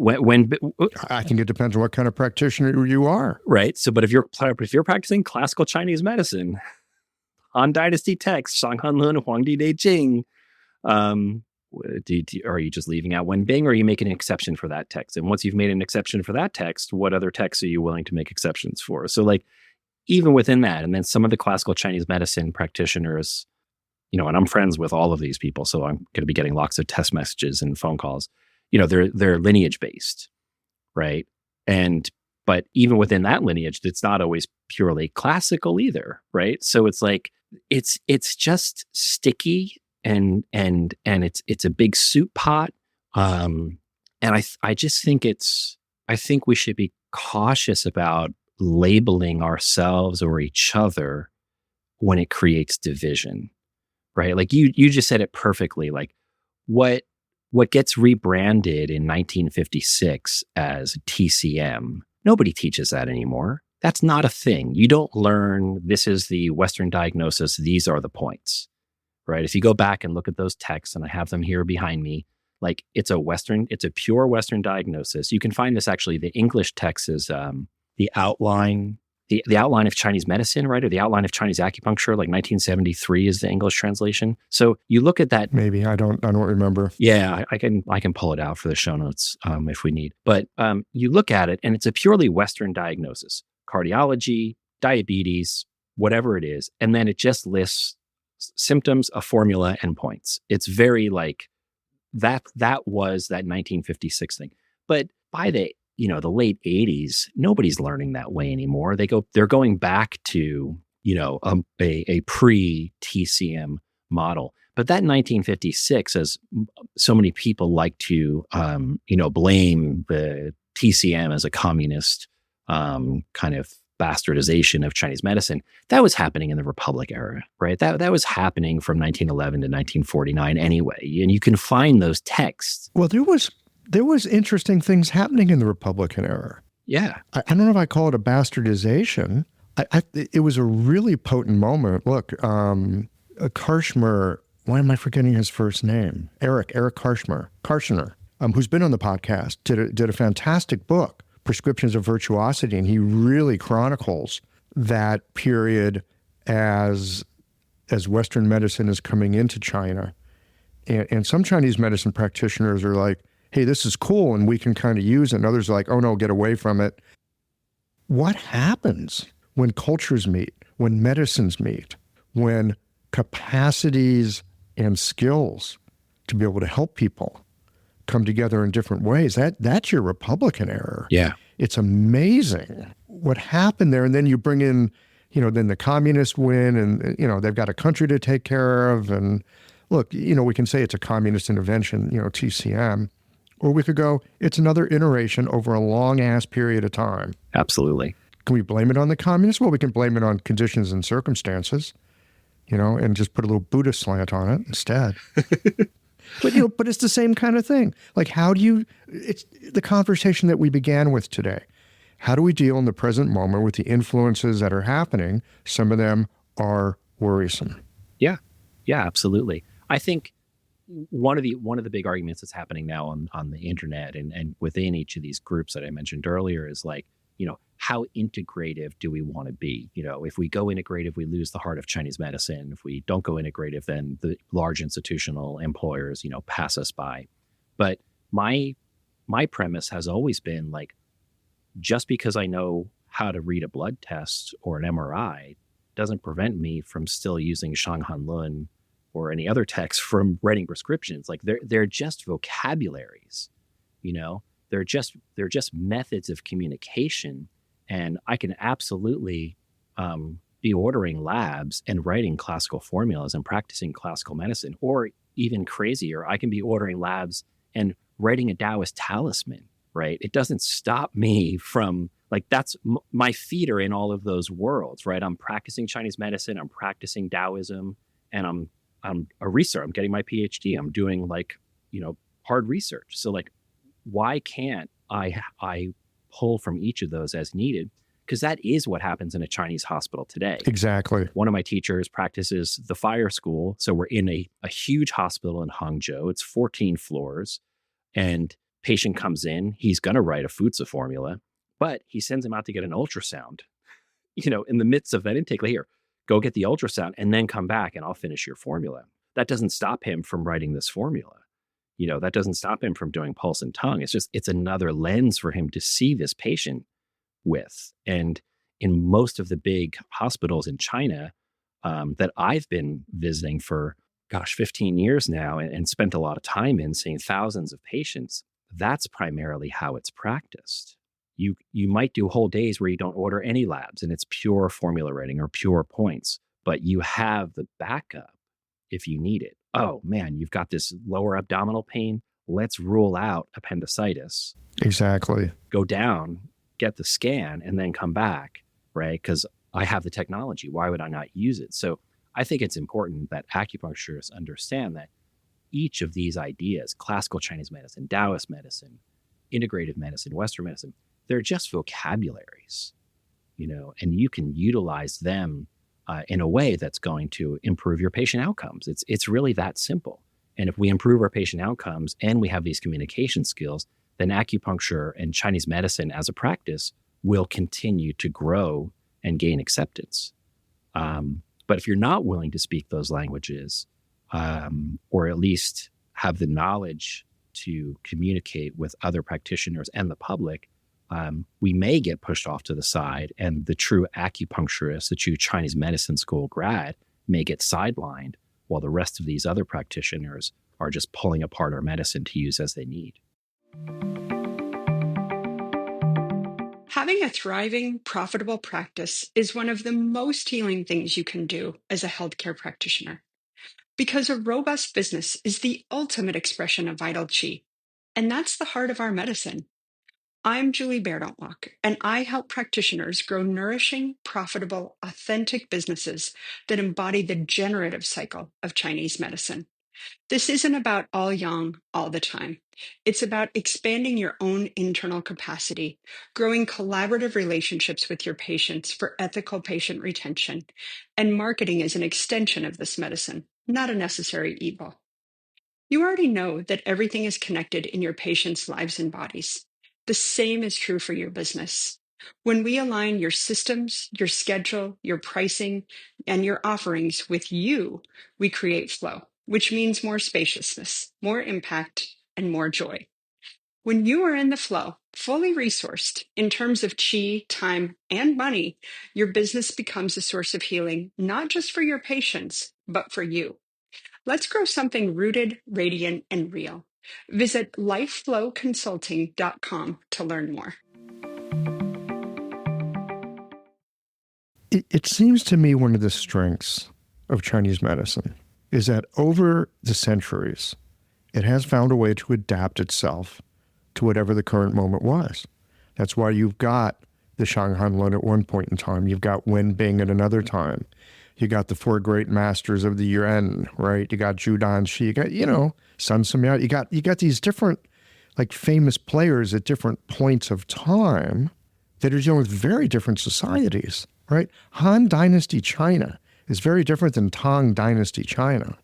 S2: I think it depends on what kind of practitioner you are.
S1: Right. So, but if you're practicing classical Chinese medicine, Han Dynasty text, Shang Han Lun, Huangdi De Jing, are you just leaving out Wenbing, or are you making an exception for that text? And once you've made an exception for that text, what other texts are you willing to make exceptions for? So, like, even within that, and then some of the classical Chinese medicine practitioners, and I'm friends with all of these people, so I'm going to be getting lots of text messages and phone calls. They're lineage based, right? But even within that lineage, it's not always purely classical either, right? So it's like it's just sticky and it's a big soup pot. And I just think I think we should be cautious about labeling ourselves or each other when it creates division, right? Like you just said it perfectly. Like what gets rebranded in 1956 as TCM, nobody teaches that anymore. That's not a thing. You don't learn, this is the Western diagnosis, these are the points, right? If you go back and look at those texts, and I have them here behind me, like it's a pure Western diagnosis. You can find this actually, the English text is the outline of Chinese medicine, right? Or the outline of Chinese acupuncture, like 1973 is the English translation. So you look at that.
S2: Maybe I don't remember.
S1: Yeah, I can pull it out for the show notes if we need. But you look at it, and it's a purely Western diagnosis: cardiology, diabetes, whatever it is, and then it just lists symptoms, a formula, endpoints. It's very like that. That was that 1956 thing. But by the late 80s, nobody's learning that way anymore. They're going back to, a pre-TCM model. But that 1956, as so many people like to, blame the TCM as a communist kind of bastardization of Chinese medicine, that was happening in the Republic era, right? That was happening from 1911 to 1949 anyway. And you can find those texts.
S2: Well, there was interesting things happening in the Republican era.
S1: Yeah.
S2: I don't know if I call it a bastardization. it was a really potent moment. Look, Karshmer, why am I forgetting his first name? Eric Karshner, who's been on the podcast, did a fantastic book, Prescriptions of Virtuosity, and he really chronicles that period as Western medicine is coming into China. And some Chinese medicine practitioners are like, hey, this is cool and we can kind of use it. And others are like, oh no, get away from it. What happens when cultures meet, when medicines meet, when capacities and skills to be able to help people come together in different ways? That's your Republican era.
S1: Yeah.
S2: It's amazing what happened there. And then you bring in, then the communists win and, they've got a country to take care of. And look, we can say it's a communist intervention, TCM, or we could go, it's another iteration over a long ass period of time.
S1: Absolutely.
S2: Can we blame it on the communists? Well, we can blame it on conditions and circumstances, and just put a little Buddhist slant on it instead. But it's the same kind of thing. Like, it's the conversation that we began with today. How do we deal in the present moment with the influences that are happening? Some of them are worrisome.
S1: Yeah. Yeah, absolutely. I think one of the big arguments that's happening now on the internet and within each of these groups that I mentioned earlier is like, how integrative do we want to be? If we go integrative, we lose the heart of Chinese medicine. If we don't go integrative, then the large institutional employers, pass us by. But my premise has always been like, just because I know how to read a blood test or an MRI doesn't prevent me from still using Shanghanlun or any other text from writing prescriptions. Like they're just vocabularies, they're just methods of communication. And I can absolutely be ordering labs and writing classical formulas and practicing classical medicine, or even crazier, I can be ordering labs and writing a Taoist talisman, right? It doesn't stop me from my feet are in all of those worlds, right? I'm practicing Chinese medicine, I'm practicing Taoism, and I'm a researcher. I'm getting my PhD. I'm doing hard research. So why can't I pull from each of those as needed? Because that is what happens in a Chinese hospital today.
S2: Exactly. One
S1: of my teachers practices the fire school. So we're in a huge hospital in Hangzhou. It's 14 floors. And patient comes in. He's going to write a FUTSA formula, but he sends him out to get an ultrasound, in the midst of that intake. Here, go get the ultrasound and then come back and I'll finish your formula. That doesn't stop him from writing this formula. That doesn't stop him from doing pulse and tongue. It's another lens for him to see this patient with. And in most of the big hospitals in China that I've been visiting for, 15 years now and spent a lot of time in seeing thousands of patients, that's primarily how it's practiced. You might do whole days where you don't order any labs and it's pure formula writing or pure points, but you have the backup if you need it. Oh man, you've got this lower abdominal pain. Let's rule out appendicitis.
S2: Exactly.
S1: Go down, get the scan, and then come back, right? Because I have the technology. Why would I not use it? So I think it's important that acupuncturists understand that each of these ideas, classical Chinese medicine, Taoist medicine, integrative medicine, Western medicine, they're just vocabularies, and you can utilize them in a way that's going to improve your patient outcomes. It's really that simple. And if we improve our patient outcomes and we have these communication skills, then acupuncture and Chinese medicine as a practice will continue to grow and gain acceptance. But if you're not willing to speak those languages, or at least have the knowledge to communicate with other practitioners and the public, we may get pushed off to the side, and the true acupuncturist, the true Chinese medicine school grad, may get sidelined while the rest of these other practitioners are just pulling apart our medicine to use as they need.
S5: Having a thriving, profitable practice is one of the most healing things you can do as a healthcare practitioner, because a robust business is the ultimate expression of vital qi, and that's the heart of our medicine. I'm Julie Bairdontlock, and I help practitioners grow nourishing, profitable, authentic businesses that embody the generative cycle of Chinese medicine. This isn't about all yang all the time. It's about expanding your own internal capacity, growing collaborative relationships with your patients for ethical patient retention, and marketing as an extension of this medicine, not a necessary evil. You already know that everything is connected in your patients' lives and bodies. The same is true for your business. When we align your systems, your schedule, your pricing, and your offerings with you, we create flow, which means more spaciousness, more impact, and more joy. When you are in the flow, fully resourced in terms of chi, time, and money, your business becomes a source of healing, not just for your patients, but for you. Let's grow something rooted, radiant, and real. Visit lifeflowconsulting.com to learn more.
S2: It seems to me one of the strengths of Chinese medicine is that over the centuries, it has found a way to adapt itself to whatever the current moment was. That's why you've got the Shanghanlun at one point in time. You've got Wenbing at another time. You got the four great masters of the Yuan, right? You got Zhu Danxi, you got, Sun Simiao. You got these different, like, famous players at different points of time that are dealing with very different societies, right? Han Dynasty China is very different than Tang Dynasty China.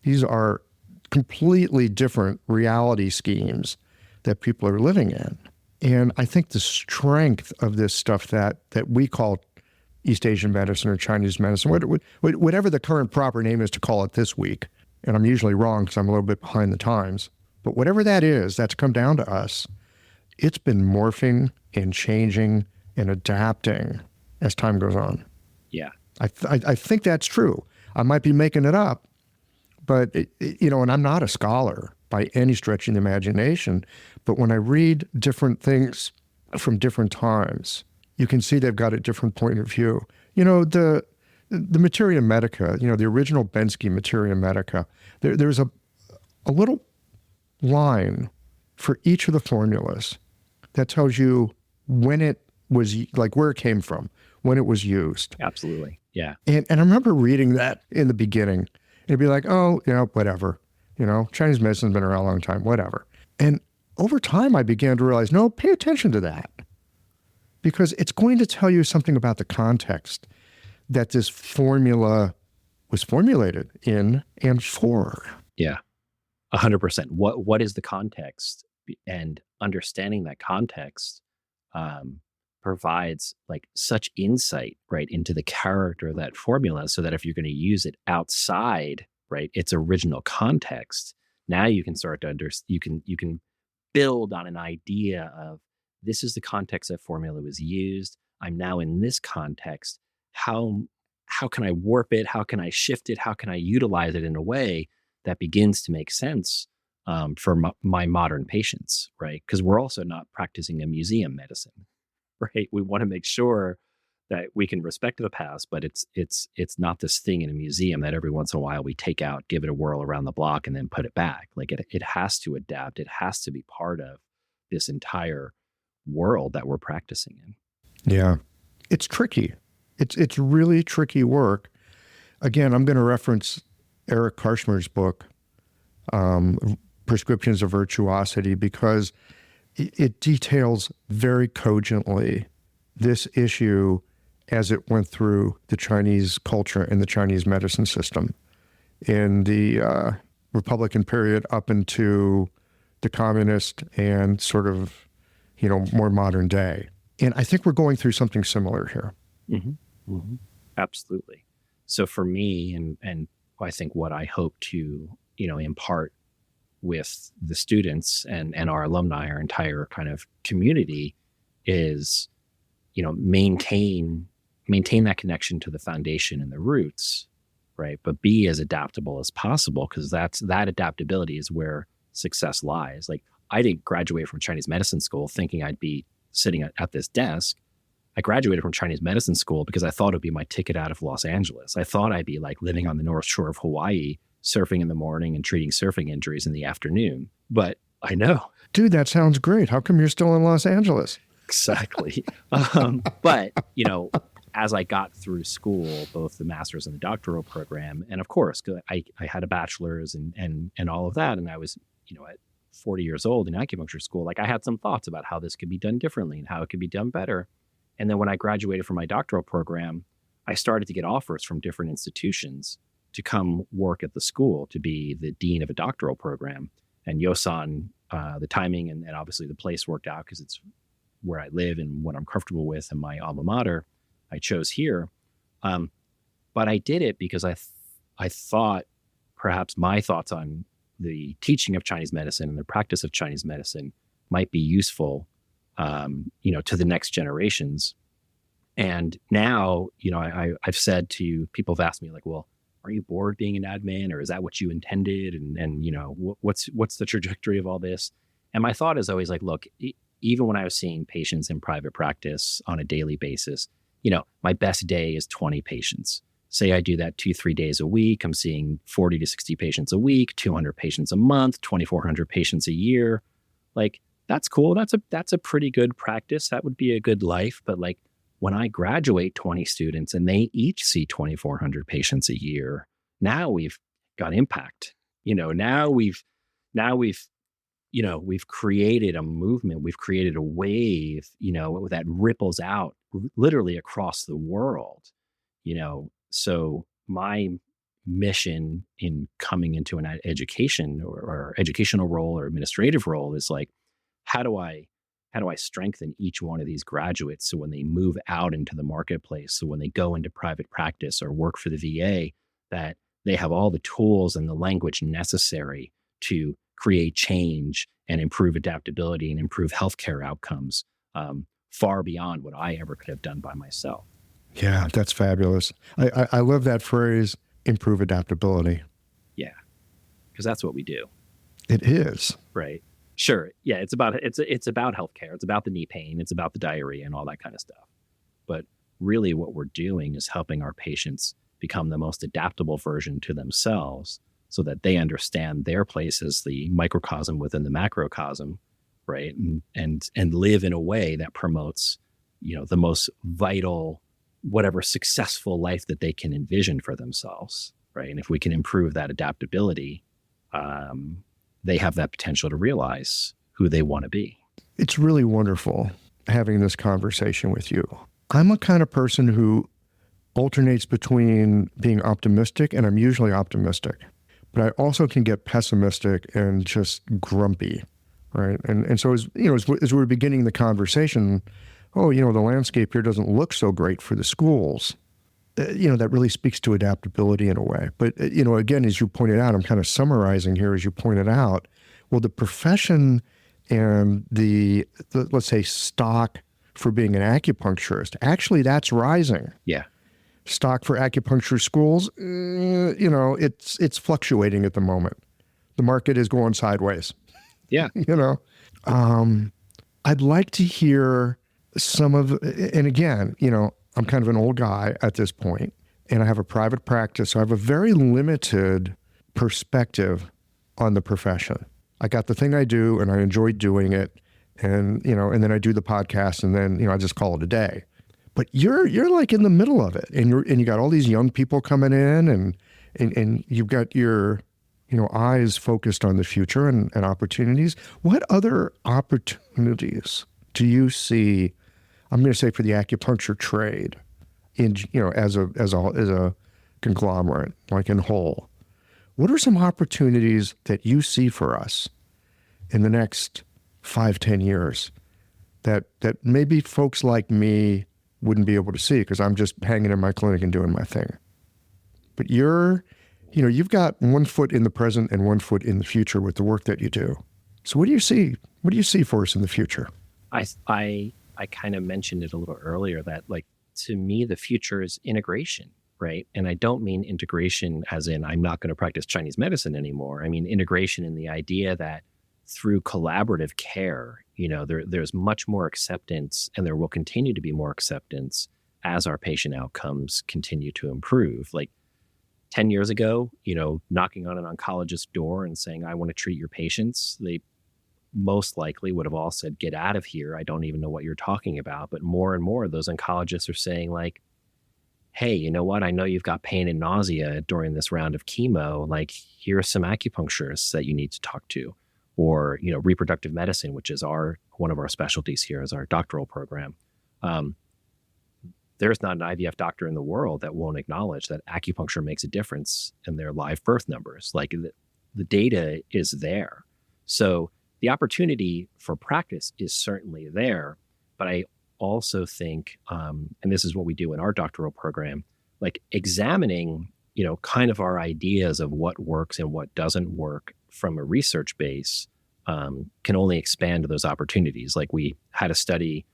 S2: These are completely different reality schemes that people are living in. And I think the strength of this stuff that we call East Asian medicine or Chinese medicine, whatever the current proper name is to call it this week, and I'm usually wrong because I'm a little bit behind the times, but whatever that is, that's come down to us, it's been morphing and changing and adapting as time goes on.
S1: Yeah.
S2: I think that's true. I might be making it up, but, and I'm not a scholar by any stretch of the imagination, but when I read different things from different times, you can see they've got a different point of view. The Materia Medica, the original Bensky Materia Medica, there's a little line for each of the formulas that tells you when it was, like, where it came from, when it was used.
S1: Absolutely. Yeah.
S2: And I remember reading that in the beginning. And it'd be like, oh, whatever. Chinese medicine's been around a long time, whatever. And over time, I began to realize, no, pay attention to that. Because it's going to tell you something about the context that this formula was formulated in and for.
S1: Yeah, 100%. What is the context? And understanding that context provides, like, such insight, right, into the character of that formula, so that if you're going to use it outside, right, its original context, now you can start to you can build on an idea of, this is the context that formula was used. I'm now in this context. How can I warp it? How can I shift it? How can I utilize it in a way that begins to make sense for my modern patients, right? Because we're also not practicing a museum medicine, right? We want to make sure that we can respect the past, but it's not this thing in a museum that every once in a while we take out, give it a whirl around the block, and then put it back. Like, it has to adapt. It has to be part of this entire world that we're practicing in.
S2: Yeah. It's tricky. It's really tricky work. Again, I'm going to reference Eric Karshmer's book, Prescriptions of Virtuosity, because it details very cogently this issue as it went through the Chinese culture and the Chinese medicine system in the Republican period up into the communist and sort of, more modern day. And I think we're going through something similar here.
S1: Mm-hmm. Mm-hmm. Absolutely. So for me, and I think what I hope to, impart with the students and our alumni, our entire kind of community, is, maintain that connection to the foundation and the roots, right? But be as adaptable as possible, because that adaptability is where success lies. Like, I didn't graduate from Chinese medicine school thinking I'd be sitting at this desk. I graduated from Chinese medicine school because I thought it would be my ticket out of Los Angeles. I thought I'd be, like, living on the North Shore of Hawaii, surfing in the morning and treating surfing injuries in the afternoon. But I know.
S2: Dude, that sounds great. How come you're still in Los Angeles?
S1: Exactly. But, as I got through school, both the master's and the doctoral program, and of course, I had a bachelor's and all of that, and I was, at 40 years old in acupuncture school, like I had some thoughts about how this could be done differently and how it could be done better. And then when I graduated from my doctoral program, I started to get offers from different institutions to come work at the school to be the dean of a doctoral program. And Yosan, the timing and obviously the place worked out because it's where I live and what I'm comfortable with and my alma mater. I chose here. But I did it because I thought perhaps my thoughts on the teaching of Chinese medicine and the practice of Chinese medicine might be useful, to the next generations. And now, I've said to people have asked me like, well, are you bored being an admin, or is that what you intended? And what's the trajectory of all this? And my thought is always like, look, even when I was seeing patients in private practice on a daily basis, my best day is 20 patients. Say I do that 2-3 days a week. I'm seeing 40 to 60 patients a week, 200 patients a month, 2,400 patients a year. Like, that's cool. That's a pretty good practice. That would be a good life. But like, when I graduate 20 students and they each see 2,400 patients a year, now we've got impact. Now we've created a movement. We've created a wave, that ripples out literally across the world, So my mission in coming into an education or educational role or administrative role is like, how do I strengthen each one of these graduates so when they move out into the marketplace, so when they go into private practice or work for the VA, that they have all the tools and the language necessary to create change and improve adaptability and improve healthcare outcomes far beyond what I ever could have done by myself.
S2: Yeah, that's fabulous. I love that phrase, improve adaptability.
S1: Yeah, because that's what we do.
S2: It is.
S1: Right. Sure. Yeah, it's about healthcare. It's about the knee pain. It's about the diarrhea and all that kind of stuff. But really what we're doing is helping our patients become the most adaptable version to themselves so that they understand their place as the microcosm within the macrocosm, right? And live in a way that promotes, the most vital, whatever successful life that they can envision for themselves, right? And if we can improve that adaptability, they have that potential to realize who they want to be.
S2: It's really wonderful having this conversation with you. I'm a kind of person who alternates between being optimistic, and I'm usually optimistic, but I also can get pessimistic and just grumpy, right? And so as we're beginning the conversation, the landscape here doesn't look so great for the schools. That really speaks to adaptability in a way. But, again, as you pointed out, I'm kind of summarizing here, as you pointed out, well, the profession and the let's say, stock for being an acupuncturist, actually, that's rising.
S1: Yeah.
S2: Stock for acupuncture schools, it's fluctuating at the moment. The market is going sideways.
S1: Yeah.
S2: I'd like to hear some of, and again, I'm kind of an old guy at this point, and I have a private practice, so I have a very limited perspective on the profession. I got the thing I do, and I enjoy doing it, and then I do the podcast, and then I just call it a day. But you're like in the middle of it, and you got all these young people coming in, and you've got your eyes focused on the future and opportunities. What other opportunities do you see? I'm going to say for the acupuncture trade, as a conglomerate, like in whole. What are some opportunities that you see for us in the next 5-10 years that maybe folks like me wouldn't be able to see because I'm just hanging in my clinic and doing my thing? But you've got one foot in the present and one foot in the future with the work that you do. So what do you see? What do you see for us in the future?
S1: I kind of mentioned it a little earlier that, like, to me, the future is integration, right? And I don't mean integration as in I'm not going to practice Chinese medicine anymore. I mean integration in the idea that through collaborative care, there's much more acceptance, and there will continue to be more acceptance as our patient outcomes continue to improve. Like 10 years ago, knocking on an oncologist's door and saying, I want to treat your patients, they most likely would have all said, get out of here. I don't even know what you're talking about. But more and more, those oncologists are saying, like, hey, you know what? I know you've got pain and nausea during this round of chemo. Like, here are some acupuncturists that you need to talk to. Or, reproductive medicine, which is one of our specialties here is our doctoral program. There's not an IVF doctor in the world that won't acknowledge that acupuncture makes a difference in their live birth numbers. Like, the data is there. So the opportunity for practice is certainly there. But I also think, and this is what we do in our doctoral program, like examining, kind of our ideas of what works and what doesn't work from a research base can only expand those opportunities. Like, we had a study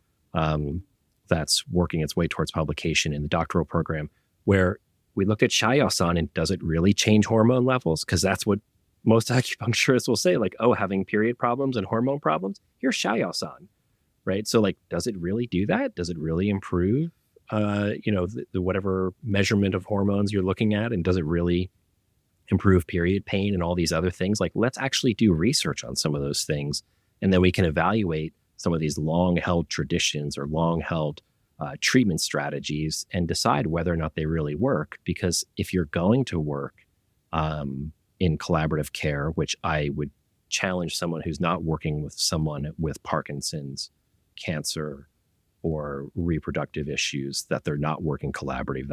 S1: that's working its way towards publication in the doctoral program where we looked at Shiao-san and does it really change hormone levels? Because that's what most acupuncturists will say, like, oh, having period problems and hormone problems, here's Shiao-san, right? So, like, does it really do that? Does it really improve, the whatever measurement of hormones you're looking at? And does it really improve period pain and all these other things? Like, let's actually do research on some of those things. And then we can evaluate some of these long-held traditions or long-held treatment strategies and decide whether or not they really work. Because if you're going to work in collaborative care, which I would challenge someone who's not working with someone with Parkinson's, cancer, or reproductive issues, that they're not working collaborative.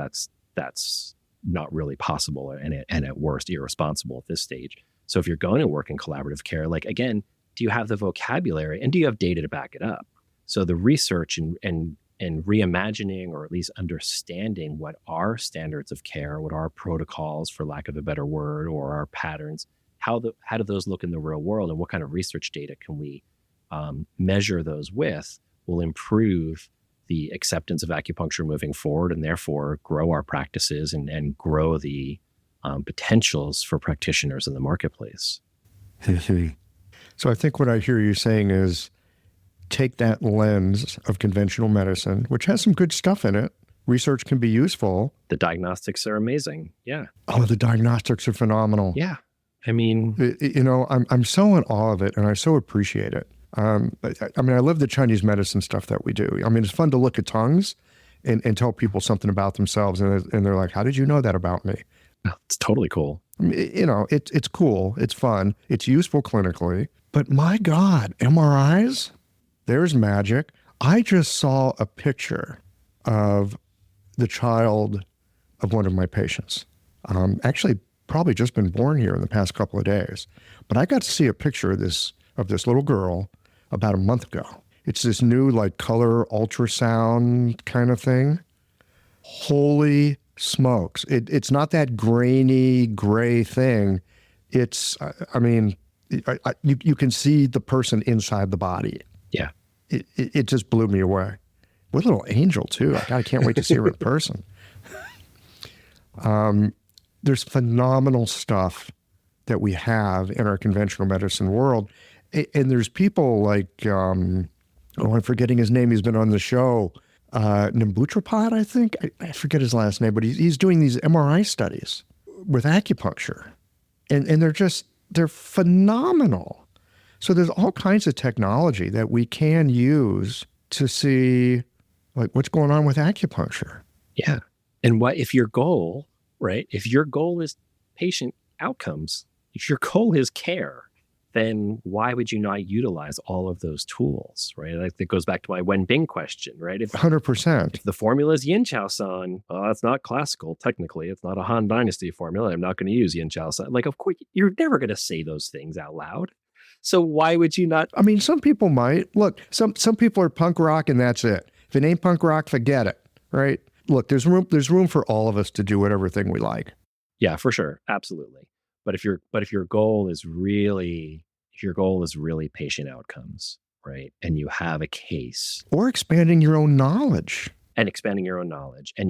S1: That's not really possible, and at worst irresponsible at this stage. So if you're going to work in collaborative care, like, again, do you have the vocabulary and do you have data to back it up? So the research and reimagining, or at least understanding what are standards of care, what are protocols, for lack of a better word, or our patterns, how do those look in the real world, and what kind of research data can we measure those with, will improve the acceptance of acupuncture moving forward, and therefore grow our practices and grow the potentials for practitioners in the marketplace.
S2: So I think what I hear you saying is take that lens of conventional medicine, which has some good stuff in it. Research can be useful.
S1: The diagnostics are amazing. Yeah.
S2: Oh, the diagnostics are phenomenal.
S1: Yeah. I mean,
S2: I'm so in awe of it, and I so appreciate it. I love the Chinese medicine stuff that we do. I mean, it's fun to look at tongues and tell people something about themselves, and they're like, how did you know that about me?
S1: It's totally cool.
S2: It's cool. It's fun. It's useful clinically. But my God, MRIs? There's magic. I just saw a picture of the child of one of my patients. Actually, probably just been born here in the past couple of days. But I got to see a picture of this little girl about a month ago. It's this new, like, color ultrasound kind of thing. Holy smokes. It's not that grainy, gray thing. It's, you can see the person inside the body.
S1: Yeah.
S2: It just blew me away. What a little angel, too. I can't wait to see her in person. There's phenomenal stuff that we have in our conventional medicine world. And there's people like, I'm forgetting his name. He's been on the show. Nimbutrapad, I think. I forget his last name, but he's doing these MRI studies with acupuncture. And they're phenomenal. So there's all kinds of technology that we can use to see, like, what's going on with acupuncture.
S1: Yeah. And if your goal, right, if your goal is patient outcomes, if your goal is care, then why would you not utilize all of those tools, right? Like, that goes back to my Wenbing question, right?
S2: 100%.
S1: If the formula is Yin Chao San, well, that's not classical, technically. It's not a Han Dynasty formula. I'm not going to use Yin Chao San. Like, of course, you're never going to say those things out loud. So why would you not?
S2: I mean, some people might. Look, some people are punk rock and that's it. If it ain't punk rock, forget it, right? Look, there's room for all of us to do whatever thing we like.
S1: Yeah, for sure. Absolutely. But if your goal is really patient outcomes, right? And you have a case.
S2: Or expanding your own knowledge.
S1: And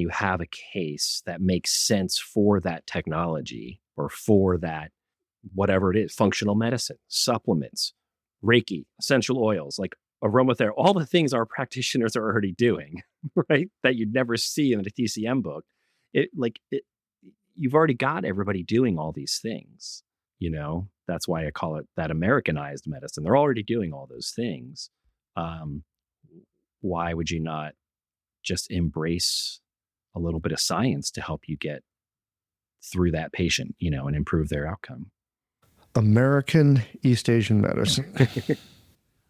S1: you have a case that makes sense for that technology, or for that, whatever it is, functional medicine, supplements, Reiki, essential oils, like aromatherapy, all the things our practitioners are already doing, right? That you'd never see in the TCM book. You've already got everybody doing all these things, That's why I call it that Americanized medicine. They're already doing all those things. Why would you not just embrace a little bit of science to help you get through that patient, and improve their outcome.
S2: American East Asian medicine.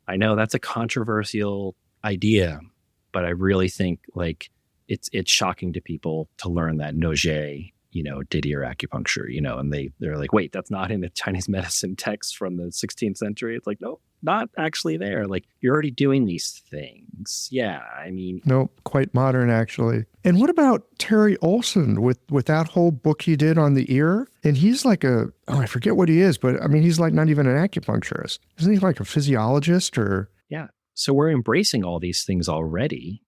S1: I know that's a controversial idea, but I really think like it's shocking to people to learn that Noget, did ear acupuncture, and they're like, wait, that's not in the Chinese medicine text from the 16th century. It's like, no, not actually there. Like, you're already doing these things. Yeah, I mean.
S2: No, quite modern, actually. And what about Terry Olson with that whole book he did on the ear? And he's like I forget what he is, but I mean, he's like not even an acupuncturist. Isn't he like a physiologist or?
S1: Yeah. So we're embracing all these things already,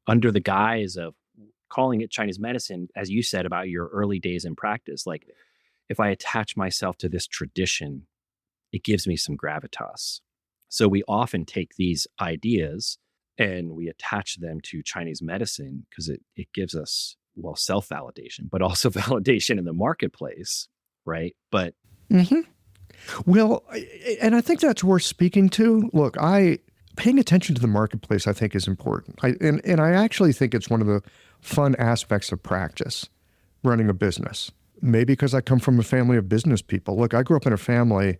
S1: under the guise of calling it Chinese medicine, as you said about your early days in practice. Like, if I attach myself to this tradition, it gives me some gravitas. So we often take these ideas and we attach them to Chinese medicine because it gives us, self-validation, but also validation in the marketplace, right? But
S2: Well, and I think that's worth speaking to. Look, paying attention to the marketplace, I think, is important. And I actually think it's one of the fun aspects of practice, running a business. Maybe because I come from a family of business people. Look, I grew up in a family,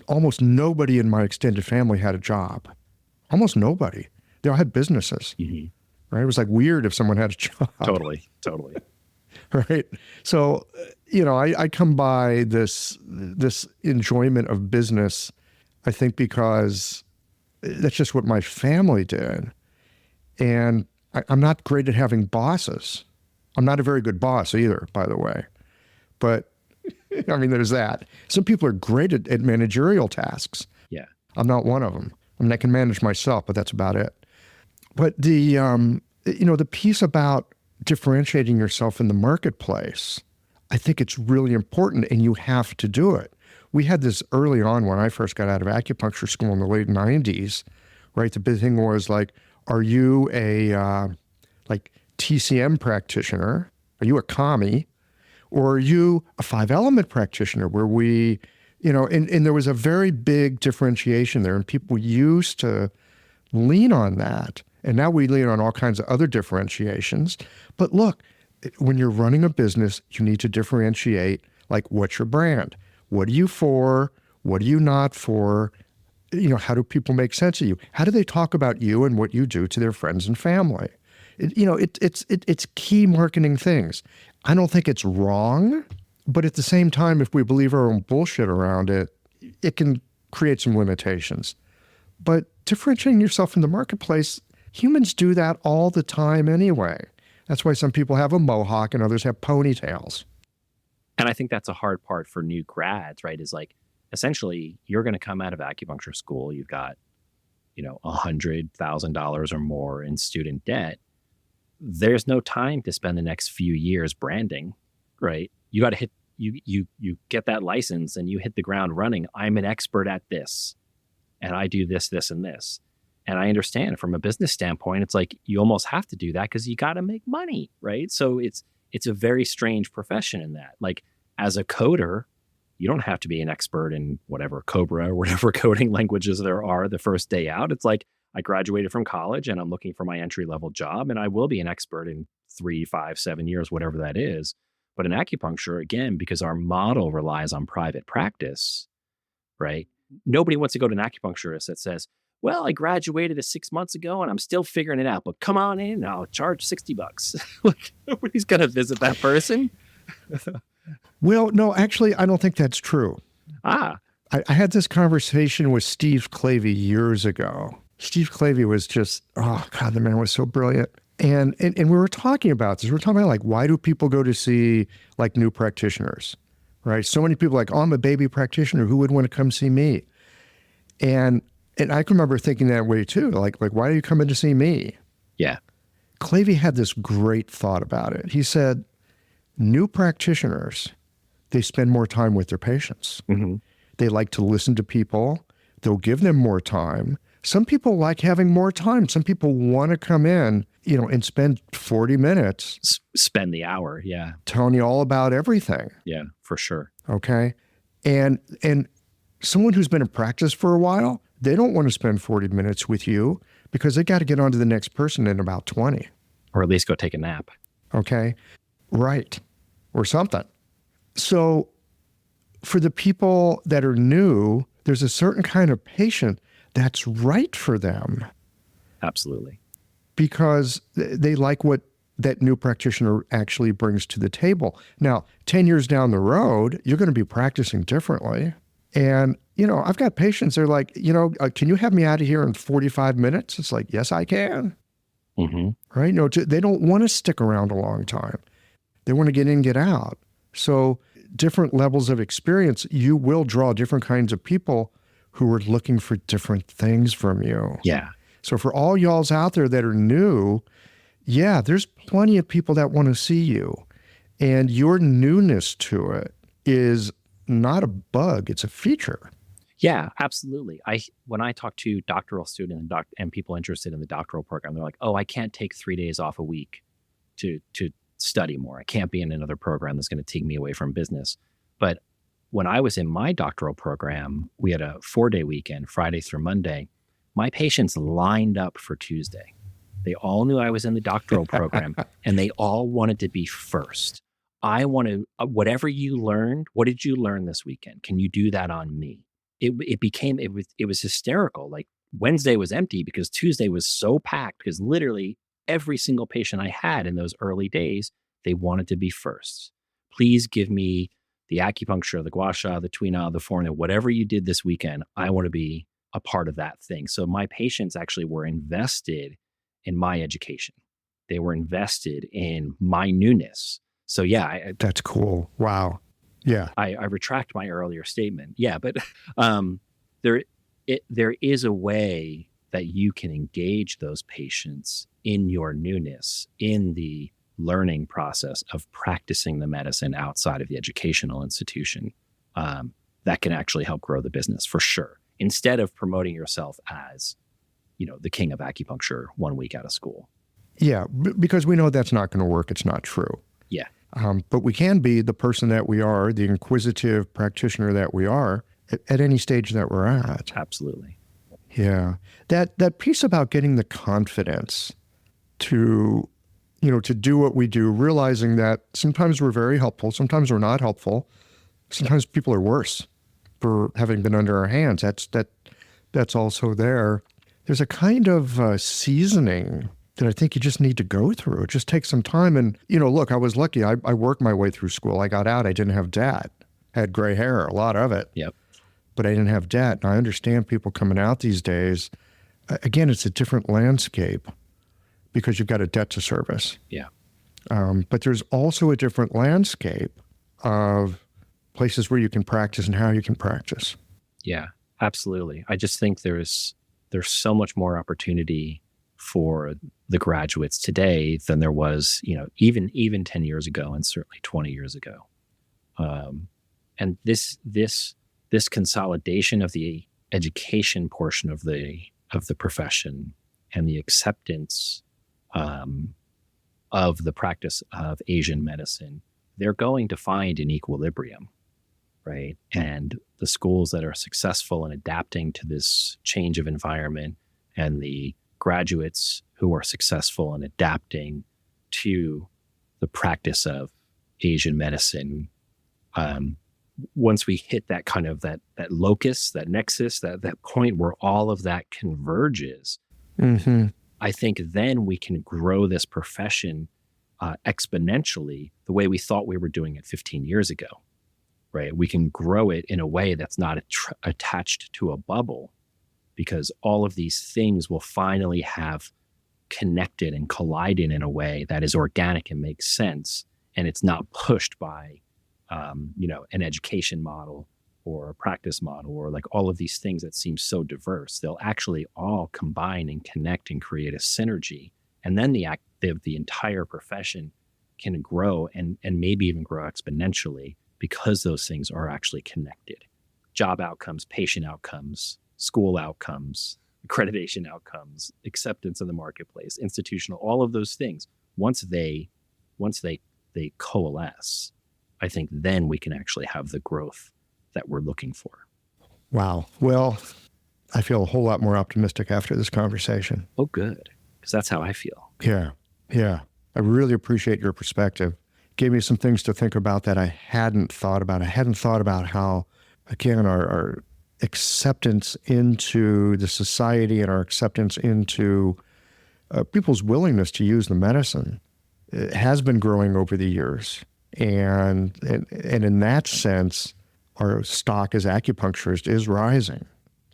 S2: almost nobody in my extended family had a job. Almost nobody. They all had businesses, right? It was like weird if someone had a job.
S1: Totally.
S2: Right. So, I come by this enjoyment of business, I think, because that's just what my family did. And I'm not great at having bosses. I'm not a very good boss either, by the way. But, I mean, there's that. Some people are great at managerial tasks.
S1: Yeah.
S2: I'm not one of them. I mean, I can manage myself, but that's about it. But the piece about differentiating yourself in the marketplace, I think it's really important, and you have to do it. We had this early on when I first got out of acupuncture school in the late 90s, right? The big thing was like, are you a TCM practitioner? Are you a kami? Or are you a 5-element practitioner where we, and there was a very big differentiation there, and people used to lean on that. And now we lean on all kinds of other differentiations. But look, when you're running a business, you need to differentiate, like, what's your brand? What are you for? What are you not for? How do people make sense of you? How do they talk about you and what you do to their friends and family? It's key marketing things. I don't think it's wrong, but at the same time, if we believe our own bullshit around it, it can create some limitations. But differentiating yourself in the marketplace, humans do that all the time anyway. That's why some people have a mohawk and others have ponytails.
S1: And I think that's a hard part for new grads, right? Is like, essentially, you're going to come out of acupuncture school. You've got, $100,000 or more in student debt. There's no time to spend the next few years branding, right? You got to hit, you get that license and you hit the ground running. I'm an expert at this and I do this, this, and this. And I understand from a business standpoint, it's like you almost have to do that because you got to make money, right? So it's a very strange profession in that. Like, as a coder, you don't have to be an expert in whatever Cobra or whatever coding languages there are the first day out. It's like, I graduated from college and I'm looking for my entry-level job, and I will be an expert in 3, 5, 7 years, whatever that is. But in acupuncture, again, because our model relies on private practice, right? Nobody wants to go to an acupuncturist that says, well, I graduated 6 months ago and I'm still figuring it out, but come on in and I'll charge $60. Like, nobody's going to visit that person.
S2: Well, no, actually, I don't think that's true. I had this conversation with Steve Clavey years ago. Steve Clavey was just, oh God, the man was so brilliant. And we were talking about this. We were talking about, like, why do people go to see, like, new practitioners, right? So many people like, oh, I'm a baby practitioner. Who would want to come see me? And I can remember thinking that way too. Like, why are you coming to see me?
S1: Yeah.
S2: Clavey had this great thought about it. He said, new practitioners, they spend more time with their patients.
S1: Mm-hmm.
S2: They like to listen to people. They'll give them more time. Some people like having more time. Some people want to come in, and spend 40 minutes.
S1: Spend the hour, yeah.
S2: Telling you all about everything.
S1: Yeah, for sure.
S2: Okay? And someone who's been in practice for a while, they don't want to spend 40 minutes with you because they got to get on to the next person in about 20.
S1: Or at least go take a nap.
S2: Okay. Right. Or something. So for the people that are new, there's a certain kind of patient that's right for them.
S1: Absolutely.
S2: Because they like what that new practitioner actually brings to the table. Now, 10 years down the road, you're going to be practicing differently. And, I've got patients, they're like, can you have me out of here in 45 minutes? It's like, yes, I can.
S1: Mm-hmm.
S2: Right? No, they don't want to stick around a long time. They want to get in, get out. So different levels of experience, you will draw different kinds of people who are looking for different things from you.
S1: Yeah.
S2: So for all y'alls out there that are new, yeah, there's plenty of people that want to see you. And your newness to it is not a bug, it's a feature.
S1: Yeah, absolutely. When I talk to doctoral students and people interested in the doctoral program, they're like, "Oh, I can't take 3 days off a week to study more. I can't be in another program that's going to take me away from business." But when I was in my doctoral program, we had a 4-day weekend, Friday through Monday. My patients lined up for Tuesday. They all knew I was in the doctoral program, and they all wanted to be first. I want to, whatever you learned, what did you learn this weekend? Can you do that on me? It was hysterical. Like Wednesday was empty because Tuesday was so packed because literally every single patient I had in those early days, they wanted to be first. Please give me the acupuncture, the gua sha, the tuina, the forna, whatever you did this weekend. I want to be a part of that thing. So my patients actually were invested in my education. They were invested in my newness. So yeah,
S2: that's cool. Wow. Yeah.
S1: I retract my earlier statement. Yeah, but there is a way that you can engage those patients in your newness, in the learning process of practicing the medicine outside of the educational institution. That can actually help grow the business for sure. Instead of promoting yourself as, the king of acupuncture 1 week out of school.
S2: Yeah, because we know that's not going to work. It's not true.
S1: Yeah.
S2: But we can be the person that we are, the inquisitive practitioner that we are at any stage that we're at.
S1: Absolutely.
S2: Yeah. That piece about getting the confidence to do what we do, realizing that sometimes we're very helpful, sometimes we're not helpful, sometimes people are worse for having been under our hands. That's also there. There's a kind of seasoning that I think you just need to go through. It just takes some time. And, look, I was lucky. I worked my way through school. I got out. I didn't have debt. I had gray hair, a lot of it.
S1: Yep.
S2: But I didn't have debt. And I understand people coming out these days. Again, it's a different landscape because you've got a debt to service.
S1: Yeah.
S2: But there's also a different landscape of places where you can practice and how you can practice.
S1: Yeah, absolutely. I just think there's so much more opportunity for the graduates today than there was, even 10 years ago and certainly 20 years ago. And this consolidation of the education portion of the profession and the acceptance of the practice of Asian medicine, they're going to find an equilibrium, right? And the schools that are successful in adapting to this change of environment and the graduates who are successful in adapting to the practice of Asian medicine, once we hit that kind of that locus, that nexus, that point where all of that converges,
S2: mm-hmm.
S1: I think then we can grow this profession exponentially the way we thought we were doing it 15 years ago, right? We can grow it in a way that's not attached to a bubble, because all of these things will finally have connected and collided in a way that is organic and makes sense. And it's not pushed by, an education model or a practice model or like all of these things that seem so diverse. They'll actually all combine and connect and create a synergy. And then the entire profession can grow and maybe even grow exponentially because those things are actually connected. Job outcomes, patient outcomes, school outcomes, accreditation outcomes, acceptance in the marketplace, institutional, all of those things. Once they coalesce, I think then we can actually have the growth that we're looking for.
S2: Wow. Well, I feel a whole lot more optimistic after this conversation.
S1: Oh, good. Because that's how I feel.
S2: Yeah. Yeah. I really appreciate your perspective. Gave me some things to think about that I hadn't thought about. I hadn't thought about how, again, our acceptance into the society and our acceptance into people's willingness to use the medicine has been growing over the years. And in that sense, our stock as acupuncturist is rising.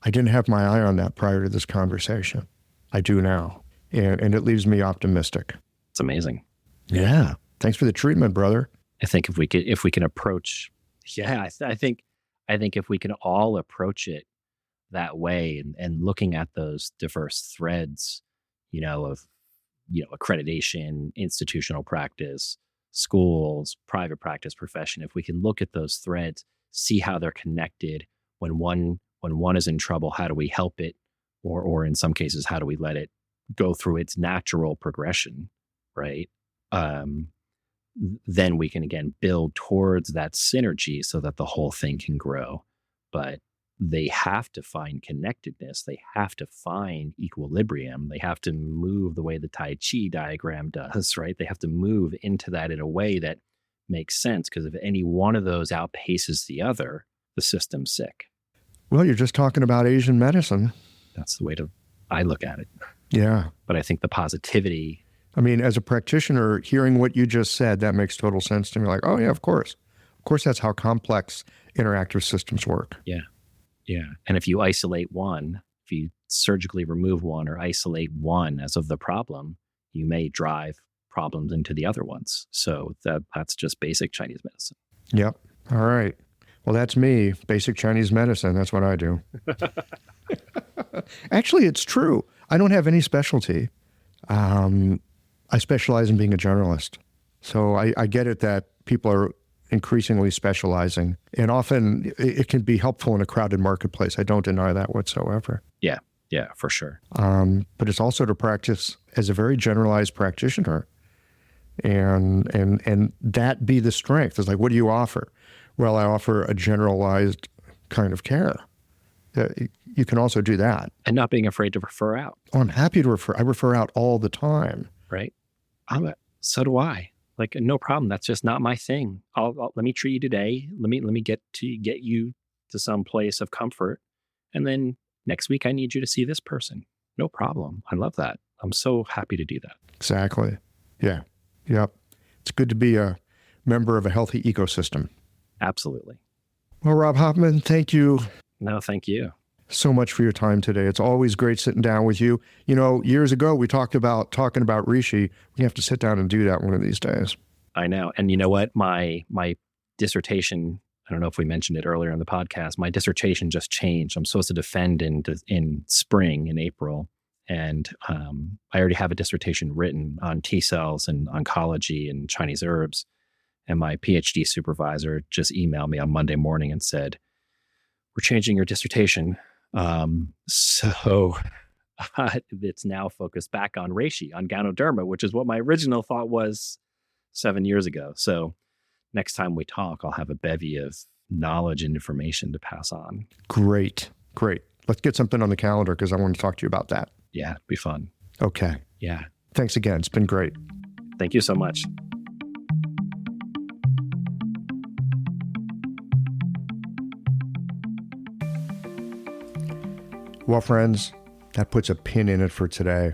S2: I didn't have my eye on that prior to this conversation. I do now. And it leaves me optimistic.
S1: It's amazing.
S2: Yeah. Thanks for the treatment, brother.
S1: I think if we can approach, I think if we can all approach it that way and looking at those diverse threads, of accreditation, institutional practice, schools, private practice, profession, if we can look at those threads, see how they're connected, when one is in trouble, how do we help it? Or in some cases, how do we let it go through its natural progression, right? Then we can again build towards that synergy so that the whole thing can grow. But they have to find connectedness. They have to find equilibrium. They have to move the way the Tai Chi diagram does, right? They have to move into that in a way that makes sense, because if any one of those outpaces the other, the system's sick.
S2: Well, you're just talking about Asian medicine.
S1: That's the way I look at it.
S2: Yeah.
S1: But I think the positivity.
S2: I mean, as a practitioner, hearing what you just said, that makes total sense to me. Like, oh, yeah, of course. Of course, that's how complex interactive systems work.
S1: Yeah. Yeah. And if you isolate one, if you surgically remove one or isolate one as of the problem, you may drive problems into the other ones. So that's just basic Chinese medicine.
S2: Yep. All right. Well, that's me. Basic Chinese medicine. That's what I do. Actually, it's true. I don't have any specialty. I specialize in being a generalist. So I get it that people are increasingly specializing. And often it can be helpful in a crowded marketplace. I don't deny that whatsoever.
S1: Yeah. Yeah, for sure.
S2: But it's also to practice as a very generalized practitioner. And that be the strength. It's like, what do you offer? Well, I offer a generalized kind of care. You can also do that.
S1: And not being afraid to refer out.
S2: Oh, I'm happy to refer. I refer out all the time.
S1: Right. So do I. Like, no problem. That's just not my thing. Let me treat you today. Let me get you to some place of comfort. And then next week, I need you to see this person. No problem. I love that. I'm so happy to do that.
S2: Exactly. Yeah. Yep. It's good to be a member of a healthy ecosystem.
S1: Absolutely. Well,
S2: Rob Hoffman, thank you.
S1: No, thank you
S2: so much for your time today. It's always great sitting down with you. Years ago, we talked about talking about Rishi. We have to sit down and do that one of these days.
S1: I know. And you know what? My dissertation, I don't know if we mentioned it earlier in the podcast, my dissertation just changed. I'm supposed to defend in spring, in April. And I already have a dissertation written on T cells and oncology and Chinese herbs. And my PhD supervisor just emailed me on Monday morning and said, "We're changing your dissertation. So it's now focused back on reishi, on Ganoderma, which is what my original thought was 7 years ago. So next time we talk, I'll have a bevy of knowledge and information to pass on."
S2: Great. Let's get something on the calendar because I want to talk to you about that.
S1: Yeah, it'd be fun.
S2: Okay.
S1: Yeah.
S2: Thanks again. It's been great.
S1: Thank you so much.
S2: Well, friends, that puts a pin in it for today.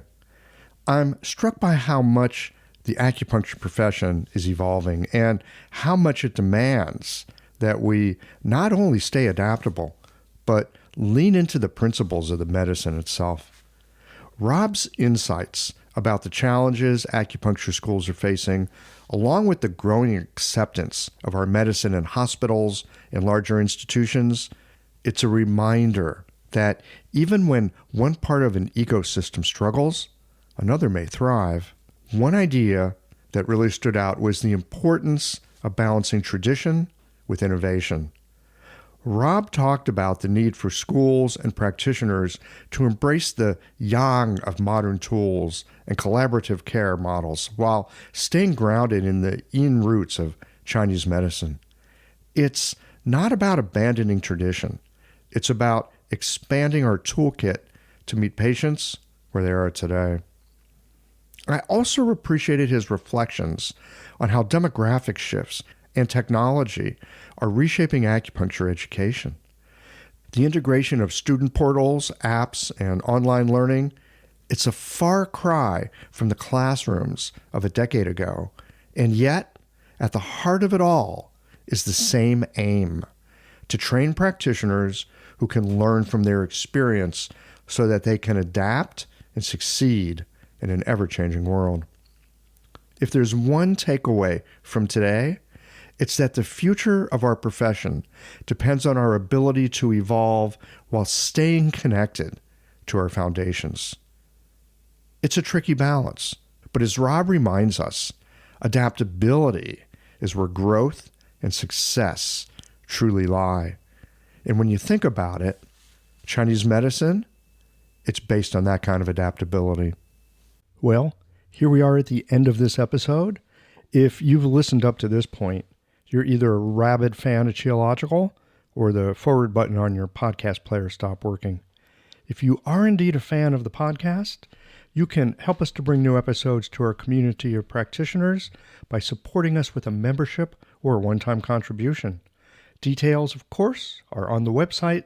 S2: I'm struck by how much the acupuncture profession is evolving and how much it demands that we not only stay adaptable, but lean into the principles of the medicine itself. Rob's insights about the challenges acupuncture schools are facing, along with the growing acceptance of our medicine in hospitals and larger institutions, it's a reminder that even when one part of an ecosystem struggles, another may thrive. One idea that really stood out was the importance of balancing tradition with innovation. Rob talked about the need for schools and practitioners to embrace the yang of modern tools and collaborative care models while staying grounded in the yin roots of Chinese medicine. It's not about abandoning tradition. It's about expanding our toolkit to meet patients where they are today. I also appreciated his reflections on how demographic shifts and technology are reshaping acupuncture education. The integration of student portals, apps, and online learning, it's a far cry from the classrooms of a decade ago, and yet, at the heart of it all is the same aim: to train practitioners who can learn from their experience so that they can adapt and succeed in an ever-changing world. If there's one takeaway from today, it's that the future of our profession depends on our ability to evolve while staying connected to our foundations. It's a tricky balance, but as Rob reminds us, adaptability is where growth and success truly lie. And when you think about it, Chinese medicine, it's based on that kind of adaptability. Well, here we are at the end of this episode. If you've listened up to this point, you're either a rabid fan of Qiological or the forward button on your podcast player stopped working. If you are indeed a fan of the podcast, you can help us to bring new episodes to our community of practitioners by supporting us with a membership or a one-time contribution. Details, of course, are on the website.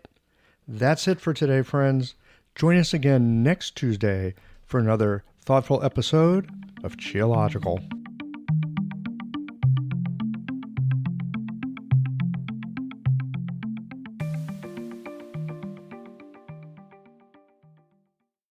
S2: That's it for today, friends. Join us again next Tuesday for another thoughtful episode of Qiological.